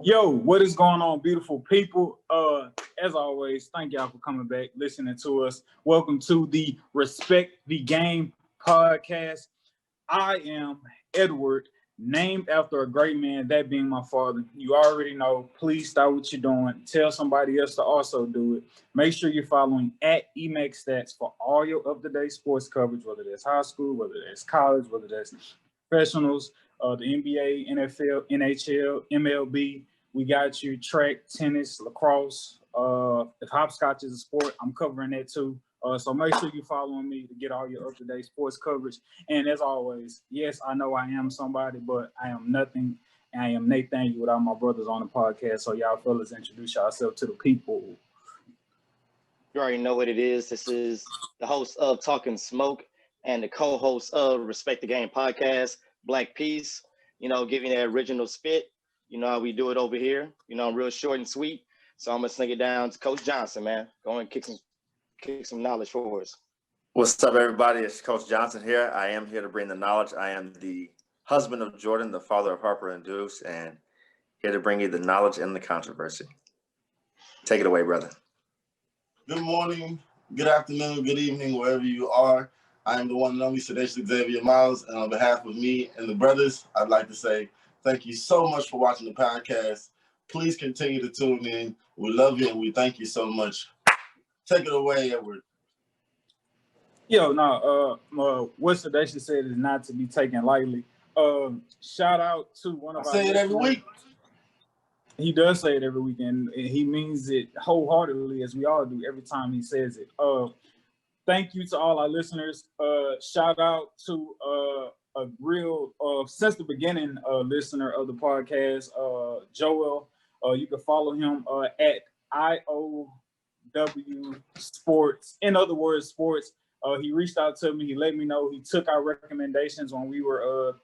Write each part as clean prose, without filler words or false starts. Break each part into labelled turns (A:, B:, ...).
A: Yo, what is going on, beautiful people? As always, thank y'all for coming back, listening to us. Welcome to the Respect the Game podcast. I am Edward, named after a great man, that being my father. You already know. Please stop what you're doing. Tell somebody else to also do it. Make sure you're following at EMAX Stats for all your up-to-date sports coverage, whether that's high school, whether that's college, whether that's professionals, the NBA, NFL, NHL, MLB. We got you track, tennis, lacrosse. If hopscotch is a sport, I'm covering that too. So make sure you're following me to get all your up-to-date sports coverage. And as always, yes, I know I am somebody, but I am nothing. I am Nathaniel without my brothers on the podcast. So y'all fellas, introduce yourself to the people.
B: You already know what it is. This is the host of Talking Smoke and the co-host of Respect the Game podcast, Black Peace. Giving that original spit. You know how we do it over here. I'm real short and sweet. So I'm gonna sling it down to Coach Johnson, man. Go and kick some knowledge for us.
C: What's up, everybody? It's Coach Johnson here. I am here to bring the knowledge. I am the husband of Jordan, the father of Harper and Deuce, and here to bring you the knowledge and the controversy. Take it away, brother.
D: Good morning, good afternoon, good evening, wherever you are. I am the one and only Sedacious Xavier Miles, and on behalf of me and the brothers, I'd like to say thank you so much for watching the podcast. Please continue to tune in. We love you and we thank you so much. Take it away, Edward.
A: Yo, what Sedacious said is not to be taken lightly. Shout out to one of
D: I say it every week.
A: He does say it every weekend, and he means it wholeheartedly, as we all do every time he says it. Thank you to all our listeners. Shout out to a real, since the beginning, listener of the podcast, Joel. You can follow him at IOW Sports. In other words, sports. He reached out to me. He let me know he took our recommendations when we were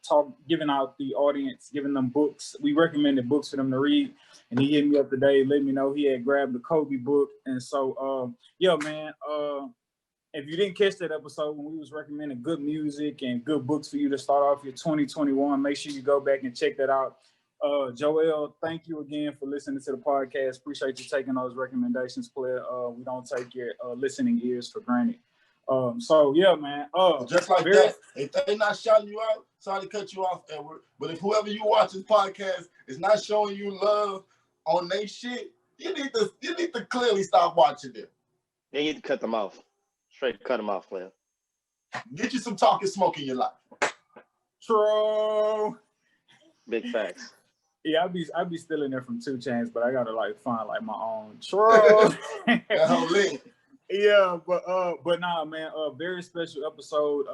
A: giving out the audience, giving them books. We recommended books for them to read, and he hit me up today, let me know he had grabbed the Kobe book. And so, man, if you didn't catch that episode when we was recommending good music and good books for you to start off your 2021, make sure you go back and check that out. Joel, thank you again for listening to the podcast. Appreciate you taking those recommendations, player. We don't take your listening ears for granted. So yeah, man.
D: Just like that, if they not shouting you out, sorry to cut you off, Edward. But if whoever you watch this podcast is not showing you love on their shit, you need to clearly stop watching them.
B: They need to cut them off. Straight cut them off, player.
D: Get you some Talking Smoke in your life.
A: True.
B: Big facts.
A: Yeah, I'd be stealing it from 2 Chainz, but I gotta find my own. True.
D: That whole link.
A: Yeah, but nah, man, very special episode.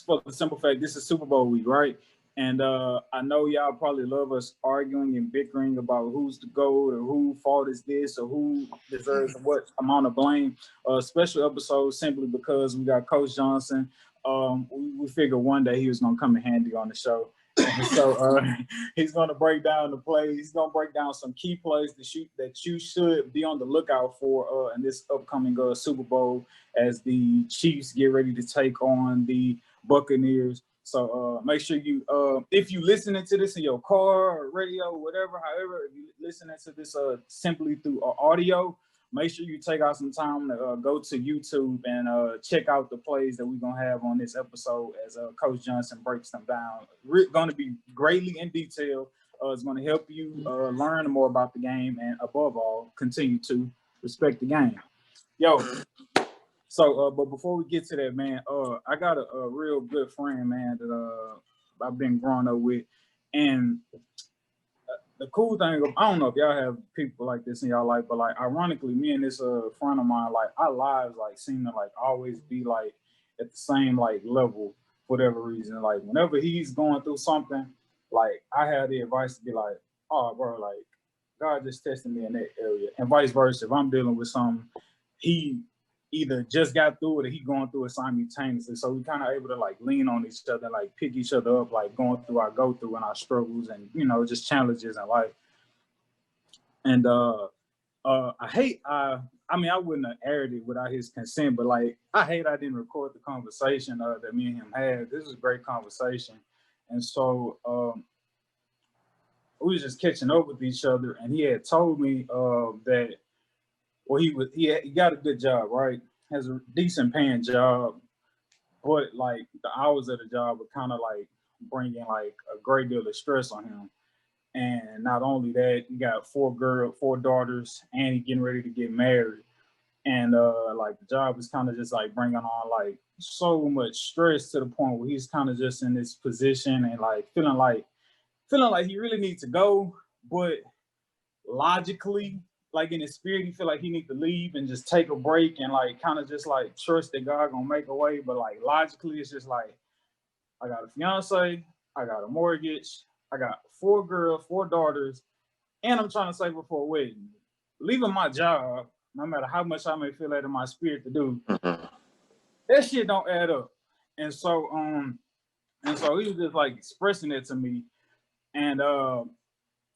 A: For the simple fact, this is Super Bowl week, right? And I know y'all probably love us arguing and bickering about who's the GOAT or who fault is this or who deserves what amount of blame. Special episode simply because we got Coach Johnson. We figured one day he was gonna come in handy on the show. And so he's going to break down the plays. He's going to break down some key plays that you should be on the lookout for in this upcoming Super Bowl as the Chiefs get ready to take on the Buccaneers. So make sure you, if you listening to this in your car or radio, or whatever, however, if you listening to this simply through audio, make sure you take out some time to go to YouTube and check out the plays that we're going to have on this episode as Coach Johnson breaks them down. We're going to be greatly in detail. It's going to help you learn more about the game and, above all, continue to respect the game. Yo, so, but before we get to that, man, I got a real good friend, man, that I've been growing up with. And the cool thing, I don't know if y'all have people like this in y'all life, but ironically, me and this friend of mine, our lives seem to always be at the same level for whatever reason. Whenever he's going through something, I have the advice to be oh, bro, God just tested me in that area, and vice versa. If I'm dealing with something, he either just got through it or he going through it simultaneously. So we kind of able to lean on each other, pick each other up, going through our go through and our struggles and, just challenges in life. And I wouldn't have aired it without his consent, but I hate I didn't record the conversation that me and him had. This was a great conversation. And so we was just catching up with each other, and he had told me that, well, he got a good job, right? Has a decent paying job, but like the hours of the job were kind of like bringing like a great deal of stress on him. And not only that, he got four daughters, and he getting ready to get married. And like the job is kind of just like bringing on like so much stress to the point where he's kind of just in this position and like feeling like he really needs to go, but logically, like in his spirit, he feel like he needs to leave and just take a break and like kind of just like trust that God gonna make a way. But like logically, it's just like, I got a fiance, I got a mortgage, I got four daughters, and I'm trying to save her for a wedding. Leaving my job, no matter how much I may feel that in my spirit to do, that shit don't add up. And so he was just like expressing it to me, and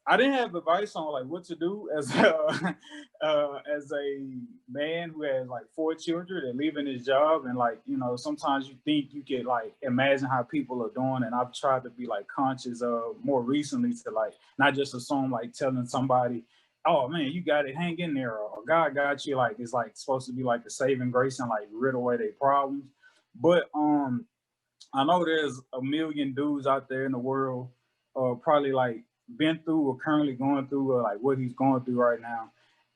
A: I didn't have advice on like what to do as a man who has like 4 children and leaving his job. And like, you know, sometimes you think you can like imagine how people are doing, and I've tried to be like conscious of more recently to like not just assume like telling somebody, oh man, you got it, hang in there, or God got you, like it's like supposed to be like the saving grace and like rid away their problems. But I know there's a million dudes out there in the world probably like been through or currently going through like what he's going through right now.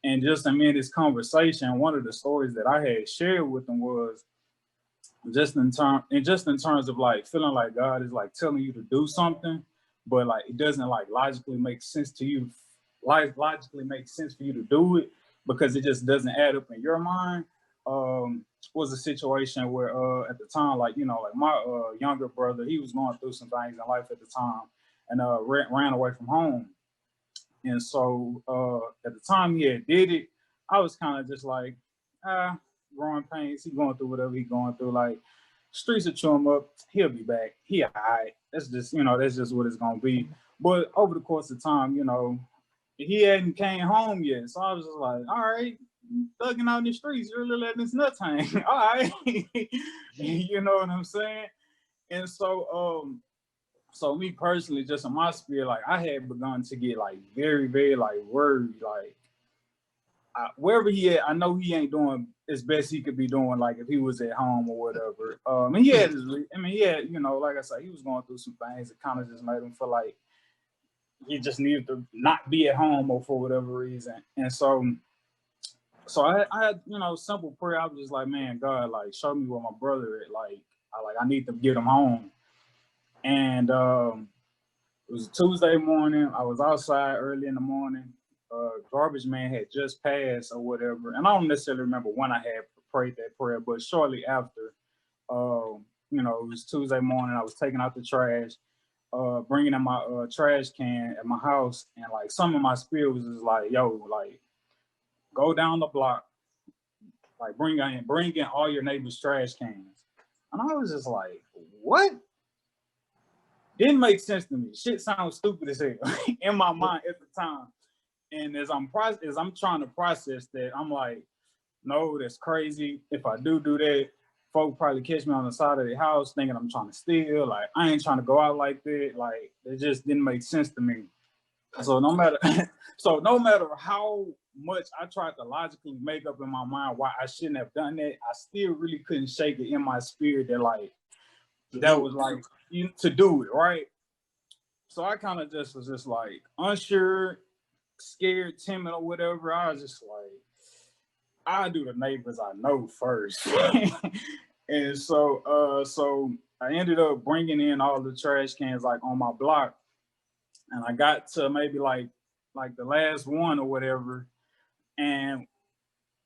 A: And just in this conversation, one of the stories that I had shared with him was just in terms of like feeling like God is like telling you to do something, but like it doesn't like logically make sense to you, logically makes sense for you to do it because it just doesn't add up in your mind. Was a situation where at the time, like, you know, like my younger brother, he was going through some things in life at the time, and ran away from home. And so at the time he had did it, I was kind of just like, growing pains, he going through whatever he going through, like streets will chew him up, he'll be back, he all right. That's just, you know, that's just what it's gonna be. But over the course of time, you know, he hadn't came home yet. So I was just like, all right, thugging out in the streets, you're really letting this nuts hang. All right. You know what I'm saying? And so so me personally, just in my spirit, like I had begun to get like very, very like worried, like wherever he at, I know he ain't doing as best he could be doing, like if he was at home or whatever. And he had you know, like I said, he was going through some things that kind of just made him feel like he just needed to not be at home or for whatever reason. And so I had, you know, simple prayer. I was just like, man, God, like show me where my brother at. Like I need to get him home. And it was a Tuesday morning. I was outside early in the morning. Garbage man had just passed or whatever. And I don't necessarily remember when I had prayed that prayer, but shortly after, you know, it was Tuesday morning. I was taking out the trash, bringing in my trash can at my house. And like some of my spirit was just like, yo, like go down the block, like bring in all your neighbors' trash cans. And I was just like, what? Didn't make sense to me. Shit sounds stupid as hell in my mind at the time. And as I'm trying to process that, I'm like, no, that's crazy. If I do that, folk probably catch me on the side of the house thinking I'm trying to steal. Like, I ain't trying to go out like that. Like, it just didn't make sense to me. So no matter how much I tried to logically make up in my mind why I shouldn't have done that, I still really couldn't shake it in my spirit that like that was like to do it, right? So I kind of just was just like unsure, scared, timid, or whatever. I was just like, I do the neighbors I know first. And so I ended up bringing in all the trash cans like on my block, and I got to maybe like the last one or whatever, and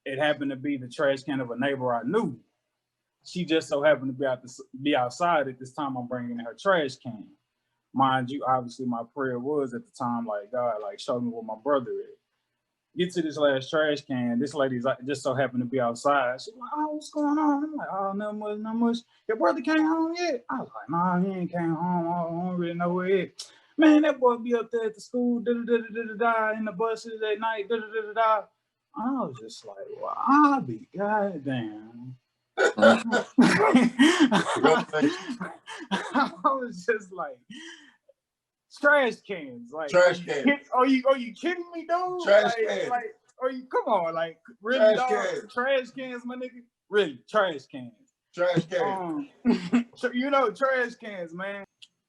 A: it happened to be the trash can of a neighbor I knew. She just so happened to be outside at this time. I'm bringing in her trash can. Mind you, obviously my prayer was at the time like, God, like show me where my brother is. Get to this last trash can. This lady's like, just so happened to be outside. She's like, oh, what's going on? I'm like, oh, not much. Your brother came home yet? I was like, nah, he ain't came home. I don't really know where he is. Man, that boy be up there at the school, in the buses at night, I was just like, well, I'll be goddamn. I was just like, trash cans. Like
D: Trash cans.
A: Are you kidding me, dude?
D: Trash cans.
A: Like, are you? Come on, like really,
D: Trash
A: dog?
D: cans.
A: Trash cans, my nigga. Really, trash cans.
D: Trash cans.
A: You know, trash cans, man.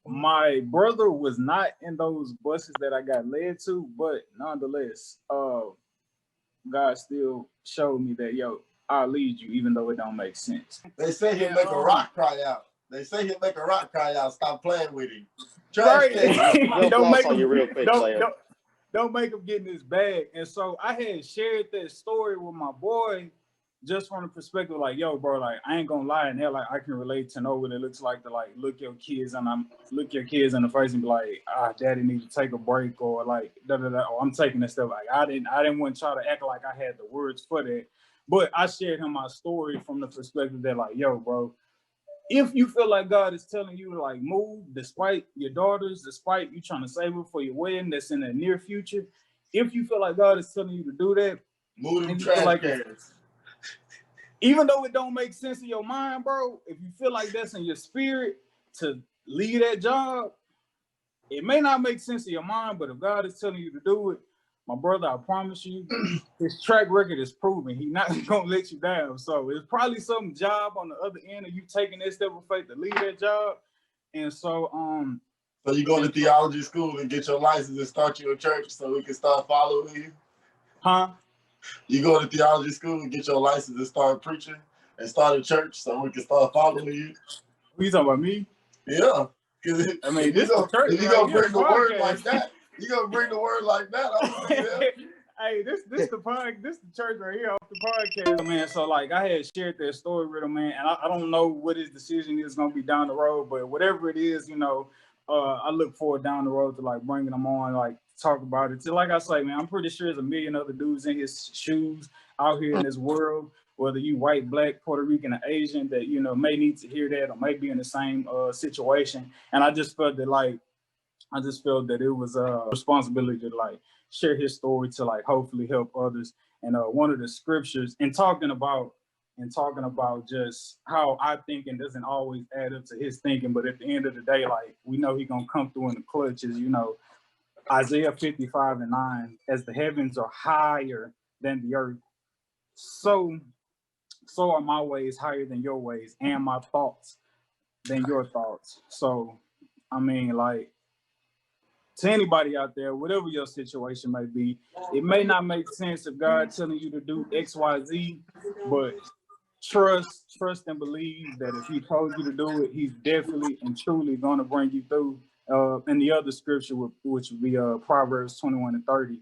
A: My brother was not in those buses that I got led to, but nonetheless, God still showed me that, yo, I'll lead you, even though it don't make sense.
D: They say he'll make a rock cry out. They say he'll make a rock cry out. Stop playing with him. Trash
A: Right.
D: cans.
B: Don't make him real quick,
A: don't make him get in his bag. And so I had shared that story with my boy, just from the perspective like, yo, bro, like I ain't gonna lie, and hell, like I can relate to know what it looks like to like look your kids in the face and be like, daddy need to take a break, or like or I'm taking this stuff. Like I didn't want to try to act like I had the words for that. But I shared him my story from the perspective that like, yo, bro, if you feel like God is telling you to like move, despite your daughters, despite you trying to save her for your wedding that's in the near future, if you feel like God is telling you to do that,
D: move them trash cans.
A: Even though it don't make sense in your mind, bro, if you feel like that's in your spirit to leave that job, it may not make sense in your mind, but if God is telling you to do it, my brother, I promise you, his track record is proven. He's not gonna let you down. So it's probably some job on the other end of you taking that step of faith to leave that job. And so
D: So you go to theology school and get your license and start your church so we can start following you?
A: Huh?
D: You go to theology school and get your license and start preaching and start a church so we can start following you?
A: Who you talking about, me?
D: Yeah.
A: I mean,
D: if you gonna bring the word like that, you gonna bring the word like that.
A: Hey, this the church right here off the podcast, man. So like I had shared that story with him, man, and I don't know what his decision is gonna be down the road, but whatever it is, you know, I look forward down the road to like bringing him on, like talk about it. So like I say, man, I'm pretty sure there's a million other dudes in his shoes out here in this world, whether you white, black, Puerto Rican, or Asian, that, you know, may need to hear that or may be in the same situation. And I just felt that it was a responsibility to like share his story to like hopefully help others. And one of the scriptures and talking about just how I think and doesn't always add up to his thinking, but at the end of the day, like we know he gonna come through in the clutches, you know. Isaiah 55:9, as the heavens are higher than the earth, so are my ways higher than your ways, and my thoughts than your thoughts. So, I mean, like, to anybody out there, whatever your situation may be, it may not make sense if God's telling you to do X, Y, Z, but trust and believe that if he told you to do it, he's definitely and truly going to bring you through. And the other scripture, which would be Proverbs 21:30.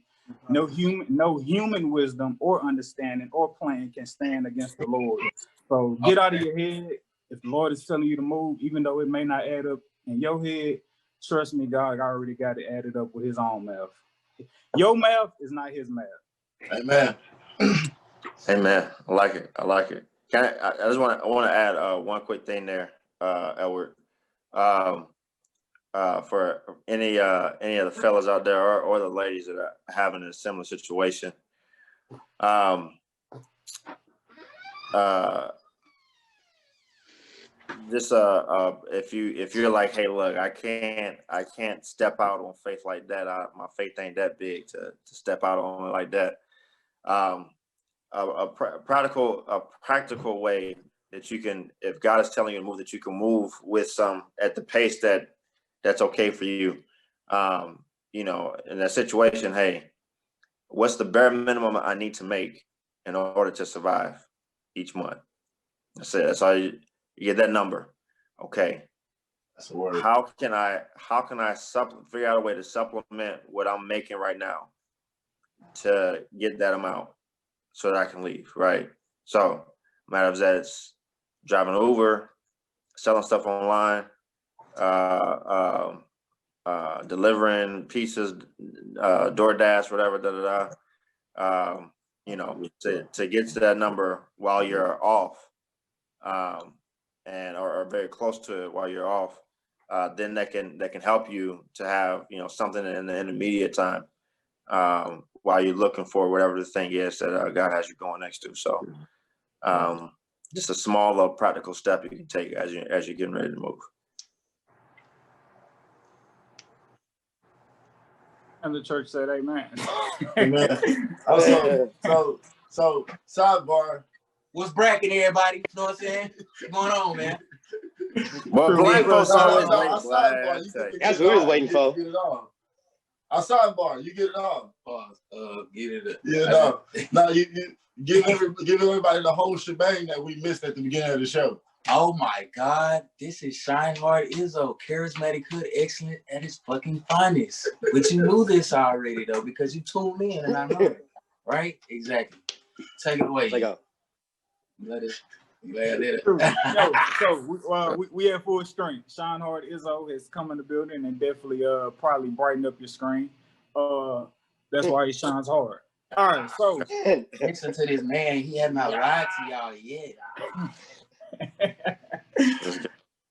A: No human wisdom or understanding or plan can stand against the Lord. So get out of your head. If the Lord is telling you to move, even though it may not add up in your head, trust me, God already got it added up with his own math. Your math is not his math.
D: Amen.
C: Amen. I like it. I want to add one quick thing there, Edward. For any of the fellas out there or the ladies that are having a similar situation. If you're like, hey, look, I can't step out on faith like that. My faith ain't that big to step out on it like that. A practical way that you can, if God is telling you to move, that you can move with some at the pace that's okay for you. You know, in that situation, hey, what's the bare minimum I need to make in order to survive each month? That's it. That's all you get, that number. Okay.
D: That's a word.
C: How can I figure out a way to supplement what I'm making right now to get that amount so that I can leave, right? So matter of that, it's driving Uber, selling stuff online, delivering pizzas, DoorDash, whatever, you know, to get to that number while you're off, and or very close to it while you're off, then that can help you to have, you know, something in the intermediate time, while you're looking for whatever the thing is that God has you going next to. So, just a small little practical step you can take as you're getting ready to move.
A: And the church said, "Amen."
D: Amen. So sidebar.
E: What's bracking, everybody? You know what I'm saying? What's going on, man?
C: Well, black folks always
D: No,
C: wait.
D: I sidebar. You get
B: That's
D: it
B: what we was
D: all.
B: waiting
D: You
B: for.
D: get it all. I sidebar. You get it all.
E: Pause. Get it up.
D: Yeah, no. No, you give everybody the whole shebang that we missed at the beginning of the show.
E: Oh my God, this is Shine Hard Izzo, charismatic hood, excellent at his fucking finest. But you knew this already though, because you tuned in and I know it. Right? Exactly. Take it away.
B: Let go.
E: Let it.
A: Yo, so we at full strength. Shine Hard Izzo has come in the building and definitely probably brighten up your screen. That's why he shines hard. All right, so
E: Listen to this man, he had not lied to y'all yet.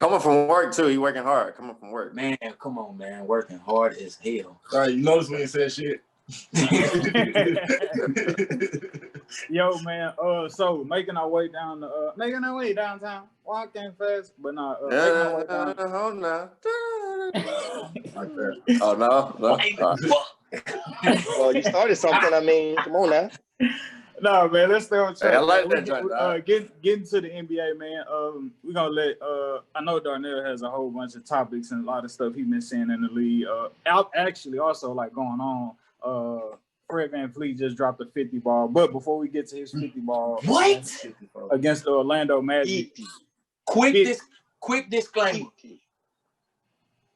C: Coming from work too, he working hard. Coming from work.
E: Man, come on, man. Working hard as hell.
D: All right, you notice we ain't said shit.
A: yo, man. So making our way downtown, walking fast, but not making our way down.
C: Hold now.
D: Like that.
C: Oh no.
B: Well, you started something. I mean, come on now.
A: No, man, let's stay on track.
C: Hey, I like that joint,
A: getting to the NBA, man. We're gonna let I know Darnell has a whole bunch of topics and a lot of stuff he's been seeing in the league. Actually also like going on. Fred VanVleet just dropped a 50 ball. But before we get to his 50 ball,
E: What?
A: Against the Orlando Magic.
E: Quick disclaimer.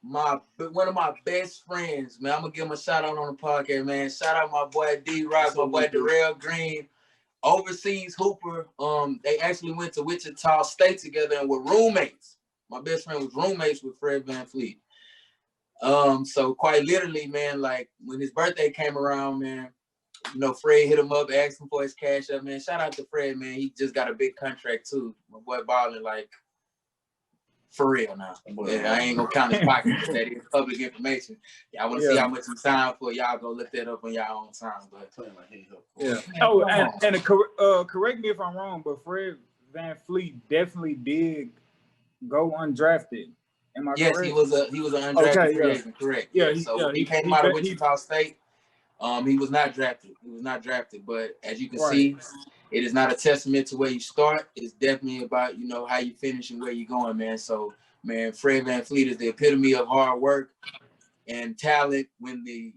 E: One of my best friends, man. I'm gonna give him a shout out on the podcast, man. Shout out my boy D-Rock, my boy Darrell Green, overseas hooper. They actually went to Wichita State together and were roommates. My best friend was roommates with Fred VanVleet. So quite literally, man, like when his birthday came around, man, you know, Fred hit him up, asked him for his cash up, man. Shout out to Fred, man. He just got a big contract too. My boy balling like for real now. Yeah, I ain't gonna count his pockets. That is public information. Y'all want to see how much he signed for? Y'all go look that up on y'all own time. But
A: yeah. Oh, and correct me if I'm wrong, but Fred VanVleet definitely did go undrafted. Am I correct?
E: Yes, he was an undrafted free agent. Correct.
A: Yeah.
E: So he came out of Wichita State. He was not drafted. But as you can see, it is not a testament to where you start. It's definitely about, you know, how you finish and where you're going, man. So, man, Fred VanVleet is the epitome of hard work and talent when the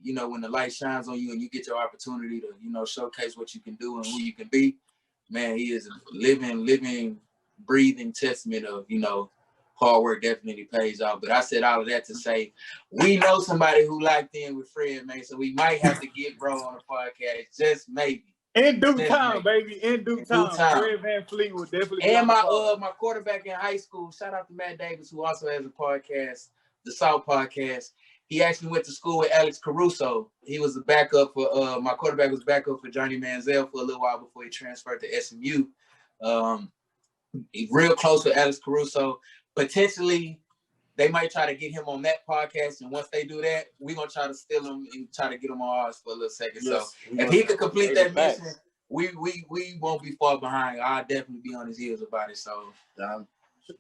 E: light shines on you and you get your opportunity to, you know, showcase what you can do and who you can be. Man, he is a living, breathing testament of, you know, hard work definitely pays off. But I said all of that to say we know somebody who locked in with Fred, man. So we might have to get bro on the podcast, just maybe.
A: In due time, baby. In due time. Fred VanVleet will definitely be
E: and
A: on
E: my quarterback in high school, shout out to Matt Davis, who also has a podcast, the South Podcast. He actually went to school with Alex Caruso. He was a backup for my quarterback was backup for Johnny Manziel for a little while before he transferred to SMU. He's real close with Alex Caruso. Potentially, they might try to get him on that podcast, and once they do that, we're gonna try to steal him and try to get him on ours for a little second. Yes, so if he could complete that mission, we won't be far behind. I'll definitely be on his heels about it. So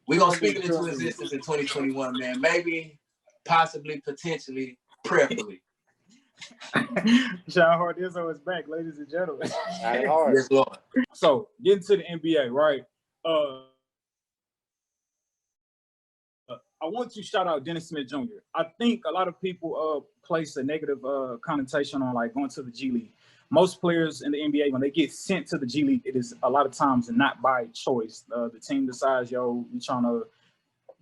E: we're gonna speak it into existence in 2021, man. Maybe, possibly, potentially, prayerfully.
A: Shine Hard Izzo is back, ladies and gentlemen.
B: Shine hard.
E: Yes, Lord.
A: So getting to the NBA, right? I want to shout out Dennis Smith Jr. I think a lot of people place a negative connotation on like going to the G League. Most players in the NBA, when they get sent to the G League, it is a lot of times not by choice. The team decides, yo, we trying to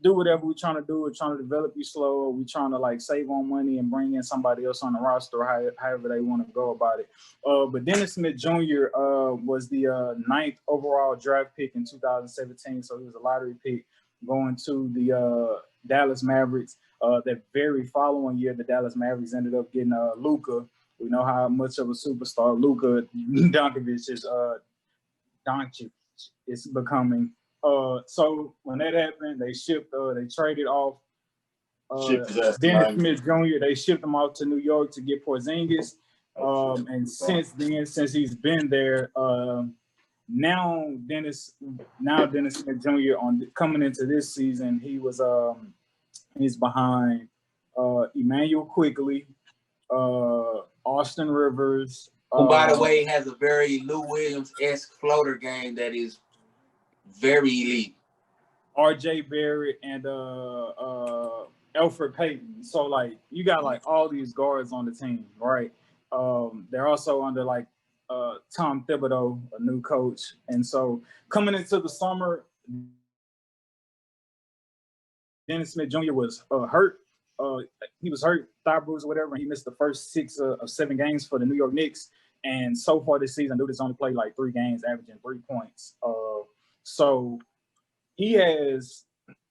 A: do whatever we're trying to do. We're trying to develop you slower. We're trying to like save on money and bring in somebody else on the roster, however they want to go about it. But Dennis Smith Jr. Was the 9th overall draft pick in 2017. So he was a lottery pick going to the Dallas Mavericks. That very following year, the Dallas Mavericks ended up getting Luka. We know how much of a superstar Luka Doncic is becoming. So when that happened, they traded off Dennis Smith Jr. They shipped him out to New York to get Porzingis. And since then, since he's been there, now Dennis Smith Jr. coming into this season, he's behind Emmanuel Quigley, Austin Rivers.
E: Who, by the way, has a very Lou Williams-esque floater game that is very elite.
A: RJ Barrett and Alfred Payton. So like you got like all these guards on the team, right? They're also under like Tom Thibodeau, a new coach. And so coming into the summer, Dennis Smith Jr. was hurt. He was hurt, thigh bruise or whatever, and he missed the first 6 of 7 games for the New York Knicks. And so far this season, dude has only played like 3 games, averaging 3 points. So he has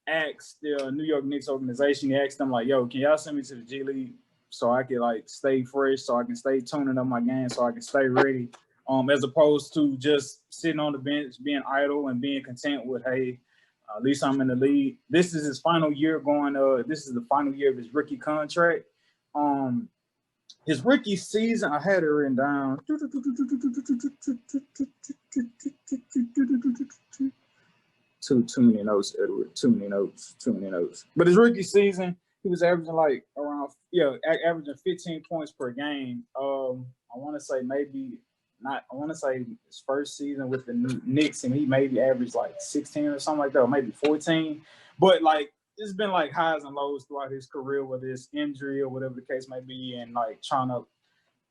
A: asked the New York Knicks organization, he asked them like, yo, can y'all send me to the G League so I can like stay fresh, so I can stay tuning up my game, so I can stay ready, as opposed to just sitting on the bench, being idle and being content with, hey, at least I'm in the league. This is his final year going, this is the final year of his rookie contract. His rookie season, I had it written down. Too many notes, Edward. Too many notes. But his rookie season, he was averaging like around, averaging 15 points per game. I want to say his first season with the Knicks, and he maybe averaged like 16 or something like that, or maybe 14. But like, it's been like highs and lows throughout his career, whether it's injury or whatever the case may be, and like trying to,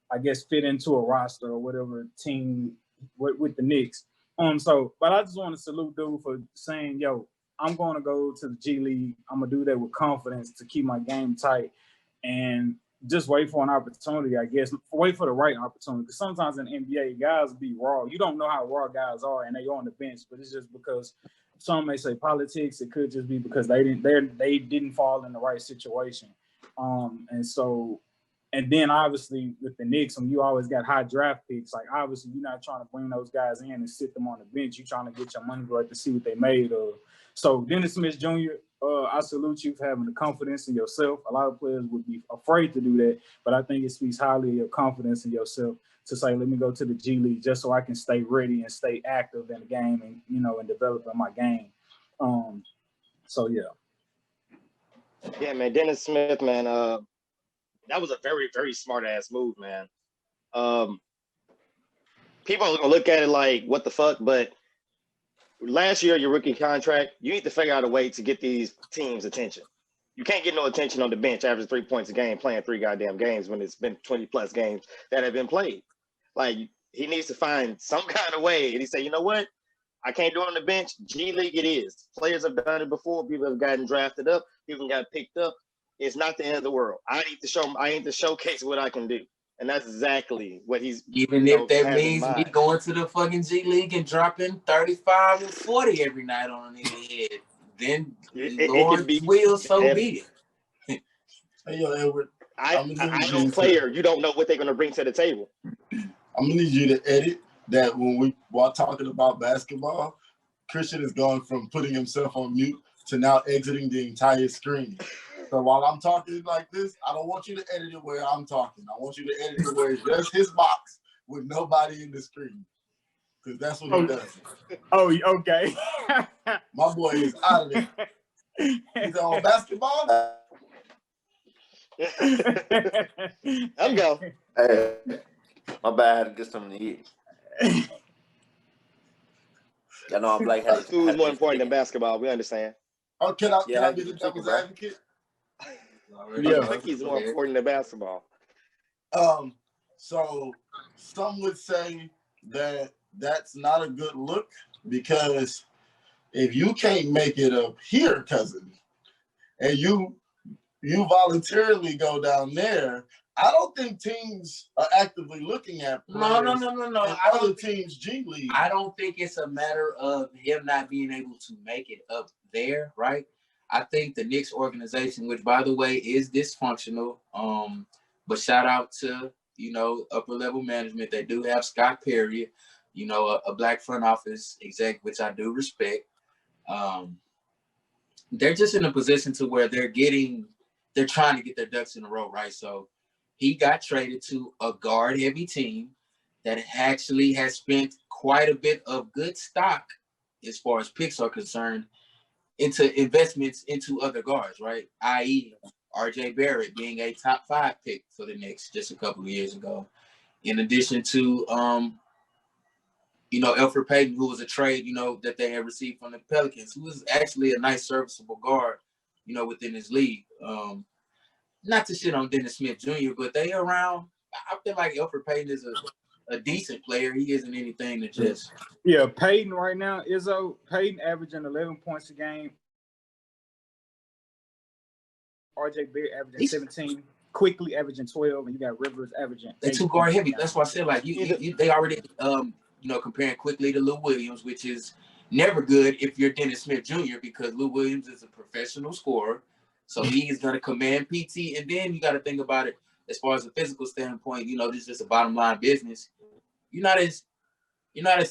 A: I guess, fit into a roster or whatever team with the Knicks. But I just want to salute dude for saying, yo, I'm going to go to the G League. I'm going to do that with confidence to keep my game tight and just wait for an opportunity, I guess. Wait for the right opportunity. Because sometimes in the NBA, guys be raw. You don't know how raw guys are, and they on the bench, but it's just because some may say politics. It could just be because they didn't fall in the right situation. And then obviously with the Knicks, when you always got high draft picks, like obviously you're not trying to bring those guys in and sit them on the bench. You're trying to get your money worth to see what they made of. So Dennis Smith Jr., I salute you for having the confidence in yourself. A lot of players would be afraid to do that, but I think it speaks highly of your confidence in yourself to say, let me go to the G League just so I can stay ready and stay active in the game and, and developing my game. So yeah.
B: Yeah, man, Dennis Smith, man, that was a very, very smart ass move, man. People are gonna look at it like, what the fuck? But last year, your rookie contract, you need to figure out a way to get these teams' attention. You can't get no attention on the bench, average 3 points a game, playing 3 goddamn games when it's been 20 plus games that have been played. Like, he needs to find some kind of way. And he said, you know what? I can't do it on the bench. G League it is. Players have done it before. People have gotten drafted up. People got picked up. It's not the end of the world. I need to showcase what I can do. And that's exactly what he's
E: even if that means me going to the fucking G League and dropping 35 and 40 every night on his head. Then Lord will so be it.
D: Hey, yo, Edward.
B: I know player, you don't know what they're gonna bring to the table.
D: I'm gonna need you to edit that while talking about basketball, Christian is going from putting himself on mute to now exiting the entire screen. So while I'm talking like this, I don't want you to edit it where I'm talking. I want you to edit it where it's just his box with nobody in the screen. Because that's what he does.
A: Oh, okay.
D: My boy is out of it. He's on basketball.
B: I'm go.
C: Hey, my bad. Get something to eat. Y'all know I'm like,
B: food is more important than basketball. We understand.
D: Oh, can I be the devil's advocate?
B: Yeah, cookies more important than basketball.
D: So some would say that that's not a good look because if you can't make it up here, cousin, and you voluntarily go down there, I don't think teams are actively looking at players.
E: No.
D: Other teams' G League.
E: I don't think it's a matter of him not being able to make it up there, right? I think the Knicks organization, which by the way is dysfunctional, but shout out to upper level management. They do have Scott Perry, a black front office exec, which I do respect. They're just in a position to where they're trying to get their ducks in a row, right? So he got traded to a guard heavy team that actually has spent quite a bit of good stock as far as picks are concerned into investments into other guards, right? I.e., R.J. Barrett being a top 5 pick for the Knicks just a couple of years ago. In addition to, Elfrid Payton, who was a trade, that they had received from the Pelicans, who was actually a nice serviceable guard, within his league. Not to shit on Dennis Smith Jr., but they around. I feel like Elfrid Payton is a decent player. He isn't anything to just.
A: Yeah, Payton right now, Payton averaging 11 points a game. R.J. Barrett averaging 17, quickly averaging 12, and you got Rivers averaging.
E: They too guard heavy. That's why I said like they already comparing quickly to Lou Williams, which is never good if you're Dennis Smith Jr. because Lou Williams is a professional scorer, so he is going to command PT. And then you got to think about it as far as a physical standpoint. This is just a bottom line business. You're not as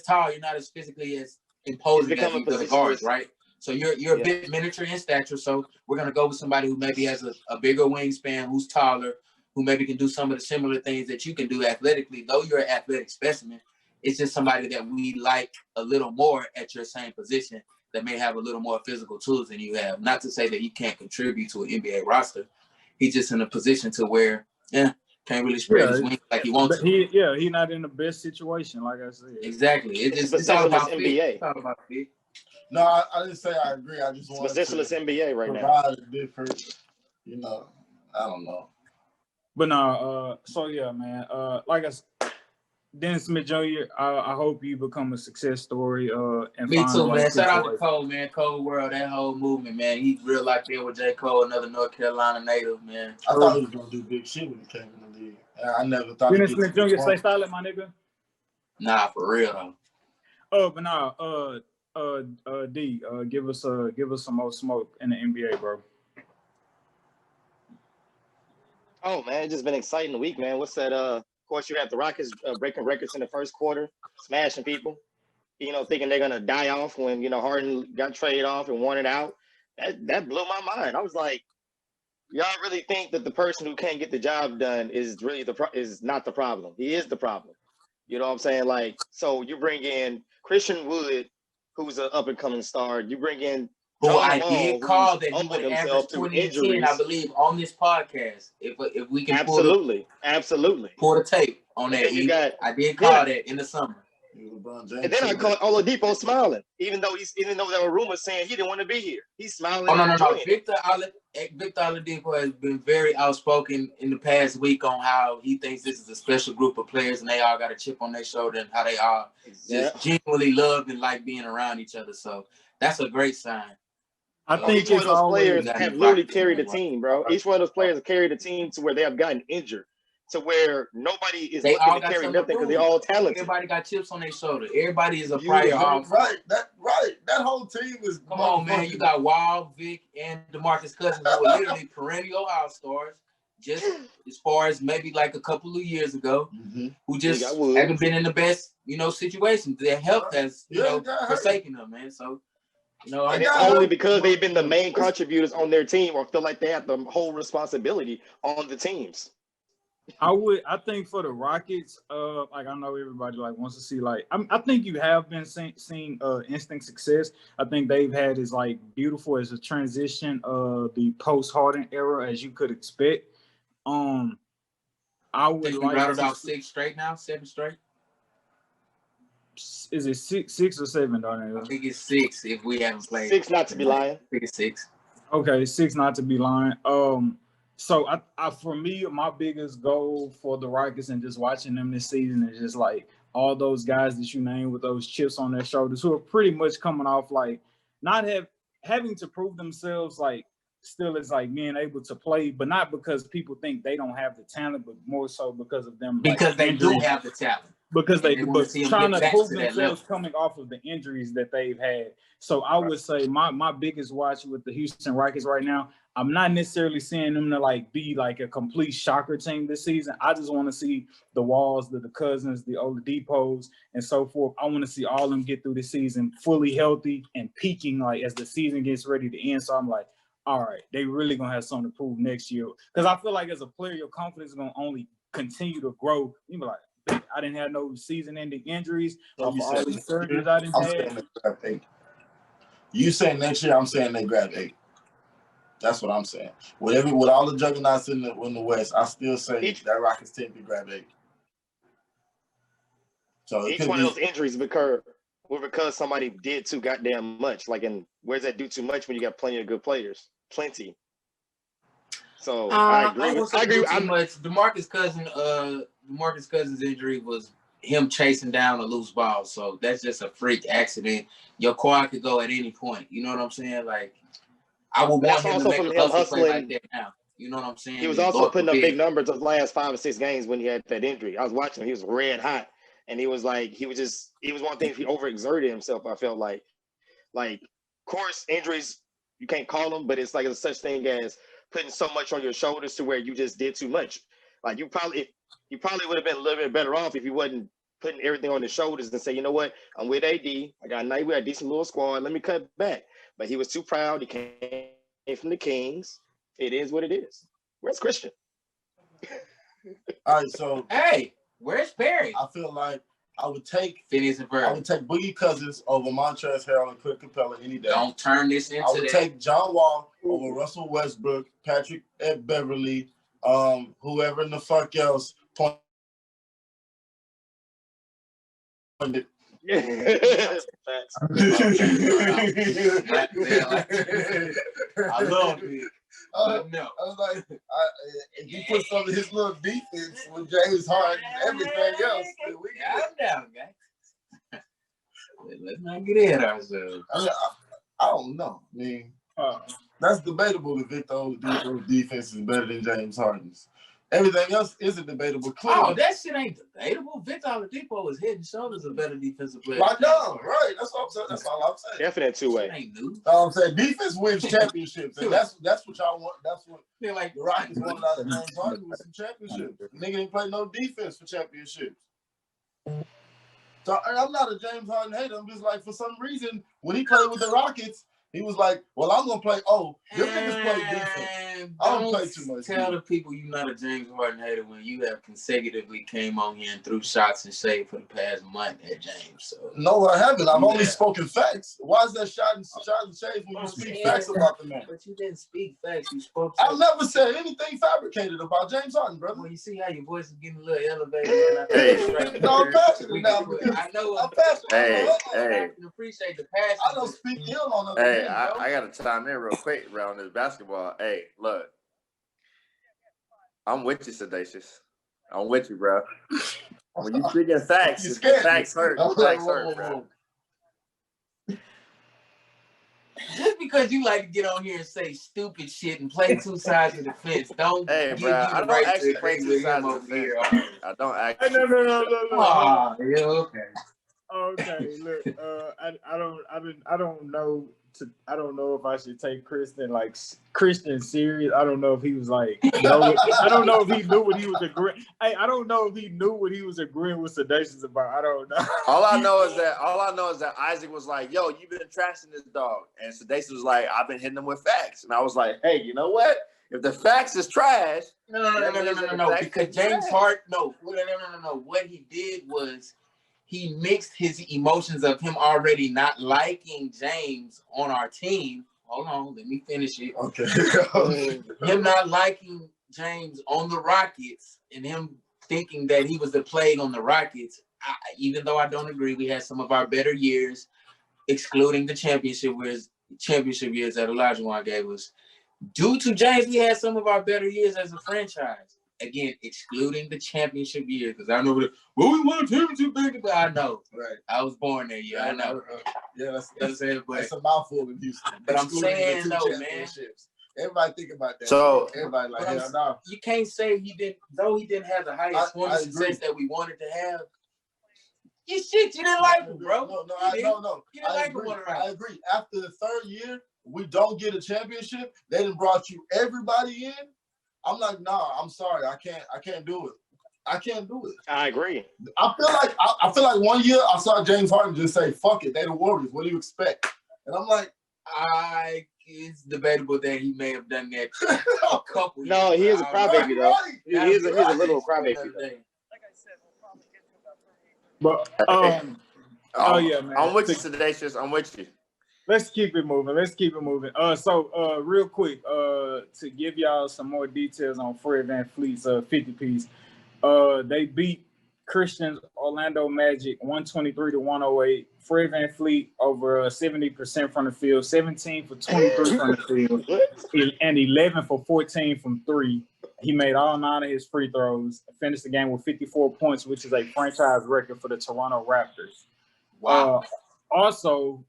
E: tall. You're not as physically as imposing as these other guards, right? So you're a bit miniature in stature. So we're gonna go with somebody who maybe has a bigger wingspan, who's taller, who maybe can do some of the similar things that you can do athletically. Though you're an athletic specimen, it's just somebody that we like a little more at your same position that may have a little more physical tools than you have. Not to say that he can't contribute to an NBA roster. He's just in a position to where, can't really spread his wings like he wants to.
A: He's not in the best situation, like I said.
E: Exactly. It's all about NBA. It's all about fit.
D: No, I didn't say I agree. I just want to
B: NBA right now.
D: Provide a different, I don't know.
A: But no, so yeah, man. Like I said, Dennis Smith Jr., I hope you become a success story. And
E: me too, man. Shout out to Cole, man. Cole World, that whole movement, man. He's real like there with J. Cole, another North Carolina native, man.
D: I thought he was gonna do big shit when he came in the league. I never thought.
A: Dennis Smith Jr. Stay silent, my nigga.
E: Nah, for real though.
A: But nah, D, give us some more smoke in the NBA, bro.
B: Oh man, it's just been an exciting week, man. What's that? Of course, you have the Rockets breaking records in the first quarter, smashing people. Thinking they're gonna die off when Harden got traded off and wanted out. That blew my mind. I was like, y'all really think that the person who can't get the job done is really is not the problem? He is the problem. You know what I'm saying? Like, so you bring in Christian Wood, who's an up and coming star. You bring in
E: who I did call that he would average 20 and 10, I believe, on this podcast. If we can
B: absolutely
E: pull the tape on that. I did call that in the summer.
B: And then I caught Oladipo smiling, even though there were rumors saying he didn't want to be here. He's smiling.
E: Oh no. Victor Oladipo has been very outspoken in the past week on how he thinks this is a special group of players and they all got a chip on their shoulder and how they all just genuinely love and like being around each other. So that's a great sign.
A: I think
B: each one of those players have literally carried the team, bro. Each one of those players have carried the team to where they have gotten injured, to where nobody is looking to carry nothing because they're all talented.
E: Everybody got chips on their shoulder. Everybody is a prior.
D: Right. That whole team is.
E: Come on, man. You got Wall, Vic, and DeMarcus Cousins, who are literally perennial all-stars. Just as far as maybe like a couple of years ago, who just haven't been in the best, situations. Their health has, forsaken them, man. So.
B: And it's only because they've been the main contributors on their team or feel like they have the whole responsibility on the teams.
A: I think for the Rockets, like I know everybody like wants to see I think you have been seeing instant success. I think they've had as like beautiful as a transition of the post Harden era as you could expect. I would like
E: rattled out 6 straight now, 7 straight.
A: Is it six or 7, Darnell?
E: I think it's 6 if we haven't played.
B: 6 not to be lying.
E: I think it's 6.
A: Okay, 6 not to be lying. So I for me, my biggest goal for the Rockets and just watching them this season is just like all those guys that you named with those chips on their shoulders who are pretty much coming off like not having to prove themselves like still is like being able to play, but not because people think they don't have the talent, but more so because of them.
E: Because they do have the talent.
A: Because they trying to prove themselves coming off of the injuries that they've had. So I would say my biggest watch with the Houston Rockets right now, I'm not necessarily seeing them to like be like a complete shocker team this season. I just want to see the Walls, the Cousins, the Oladipos, and so forth. I want to see all of them get through the season fully healthy and peaking like as the season gets ready to end. So I'm like, all right, they really gonna have something to prove next year. Because I feel like as a player, your confidence is gonna only continue to grow. You be like, I didn't have no season-ending injuries. All these surgeries I didn't have.
D: You saying next year? I'm saying they grab 8. That's what I'm saying. With all the juggernauts in the West, I still say that Rockets team can grab 8. So
B: each one of those injuries because somebody did too goddamn much. Like, and where's that do too much when you got plenty of good players? Plenty. So I agree. I agree.
E: Too much. DeMarcus Cousins' injury was him chasing down a loose ball. So that's just a freak accident. Your quad could go at any point. You know what I'm saying? Like, I would want him to make a hustle play like that now. You know what I'm saying?
B: He was also putting up big numbers those last 5 or 6 games when he had that injury. I was watching him. He was red hot. And he was one thing, he overexerted himself, I felt like. Like, of course, injuries, you can't call them, but it's like a such thing as putting so much on your shoulders to where you just did too much. Like, you probably would have been a little bit better off if you wasn't putting everything on his shoulders and say, you know what, I'm with AD. I got we got a decent little squad. Let me cut back. But he was too proud. He came from the Kings. It is what it is. Where's Christian?
D: All right, so
E: hey, where's Perry?
D: I feel like I would take
E: Phineas and Ferb.
D: I would take Boogie Cousins over Montrezl Harrell and Clint Capella any day.
E: Don't turn this into
D: I would take John Wall over Russell Westbrook, Patrick Beverly, whoever in the fuck else.
B: Yeah.
D: I love it. No. I was like, if you put some of his little defense with James Harden and everything else, then we
E: calm down, guys. Let's not get ahead of ourselves.
D: I don't know. I mean, that's debatable if Victor Oladipo's defense is better than James Harden's. Everything else isn't debatable. Clearly.
E: Oh, that shit ain't debatable. Victor Oladipo is head and shoulders a better defensive player.
D: I know, right? That's what I'm saying. That's all I'm saying.
B: Definite two-way.
E: Ain't new.
D: I'm saying defense wins championships, and that's what y'all want. That's what
E: like
D: the Rockets wanted out of James Harden with some championships. Nigga didn't play no defense for championships. So I'm not a James Harden hater. I'm just like, for some reason, when he played with the Rockets, he was like, well, I'm going to play. Oh, them niggas play defense. I don't play too much.
E: Tell the people you're not a James Harden hater when you have consecutively came on here and threw shots and shaved for the past month at James. So
D: no, I haven't. I've only spoken facts. Why is that shot and shave when you speak facts about the man?
E: But you didn't speak facts. You spoke.
D: I never said anything fabricated about James Harden, brother.
E: Well, you see how your voice is getting a little elevated.
C: Hey.
D: No, I'm passionate now.
E: I know.
D: I'm passionate.
C: Hey.
E: Appreciate the passion.
D: I don't speak ill on them.
C: Hey, I got to chime in real quick around this basketball. Hey, look. I'm with you, Sedacious. I'm with you, bro. When you speaking facts, facts hurt. Facts hurt, bro.
E: Just because you like to get on here and say stupid shit and play two sides of the fence, don't
C: hey, bro, I don't
E: right
C: actually play two sides of the fence. I don't actually.
A: No.
E: Oh, yeah, okay.
A: Okay, look, I don't know. I don't know if I should take Christian serious. I don't know if he was like. I don't know if he knew what he was agreeing. I don't know if he knew what he was agreeing with Sedacious about. I don't know.
C: All I know is that Isaac was like, "Yo, you've been trashing this dog," and Sedacious was like, "I've been hitting him with facts," and I was like, "Hey, you know what? If the facts is trash,
E: no, because James Harden, no. What he did was he mixed his emotions of him already not liking James on our team. Hold on, let me finish it.
D: Okay.
E: Him not liking James on the Rockets and him thinking that he was the plague on the Rockets. Even though I don't agree, we had some of our better years, excluding the championship years that Olajuwon gave us. Due to James, we had some of our better years as a franchise. Again, excluding the championship year, because I know we won a championship back, but I know.
D: Right.
E: I was born there, yeah, I know.
D: Yeah,
E: that's
D: a mouthful in Houston.
E: But I'm saying, no, man.
D: Everybody think about that.
C: So
D: everybody like, hell no.
E: You can't say he didn't have the highest point of success that we wanted to have. You didn't like him, bro.
D: No.
E: You didn't like him.
D: I agree. After the third year, we don't get a championship. They done brought you everybody in. I'm like, nah, I'm sorry. I can't do it. I can't do it.
B: I agree.
D: I feel like 1 year I saw James Harden just say, fuck it, they the Warriors. What do you expect? And I'm like,
E: it's debatable that he may have done that a couple
B: No,
E: years.
B: he is a crybaby, though. He is a little crybaby.
A: But
C: yeah, man.
A: Oh yeah, man.
C: I'm with you, Sedacious. I'm with you.
A: Let's keep it moving. So real quick, to give y'all some more details on Fred VanVleet's 50-piece. They beat Christian's Orlando Magic 123-108. Fred VanVleet over 70% from the field, 17 for 23 from the field, and 11 for 14 from three. He made all 9 of his free throws, finished the game with 54 points, which is a franchise record for the Toronto Raptors.
E: Wow.
A: Also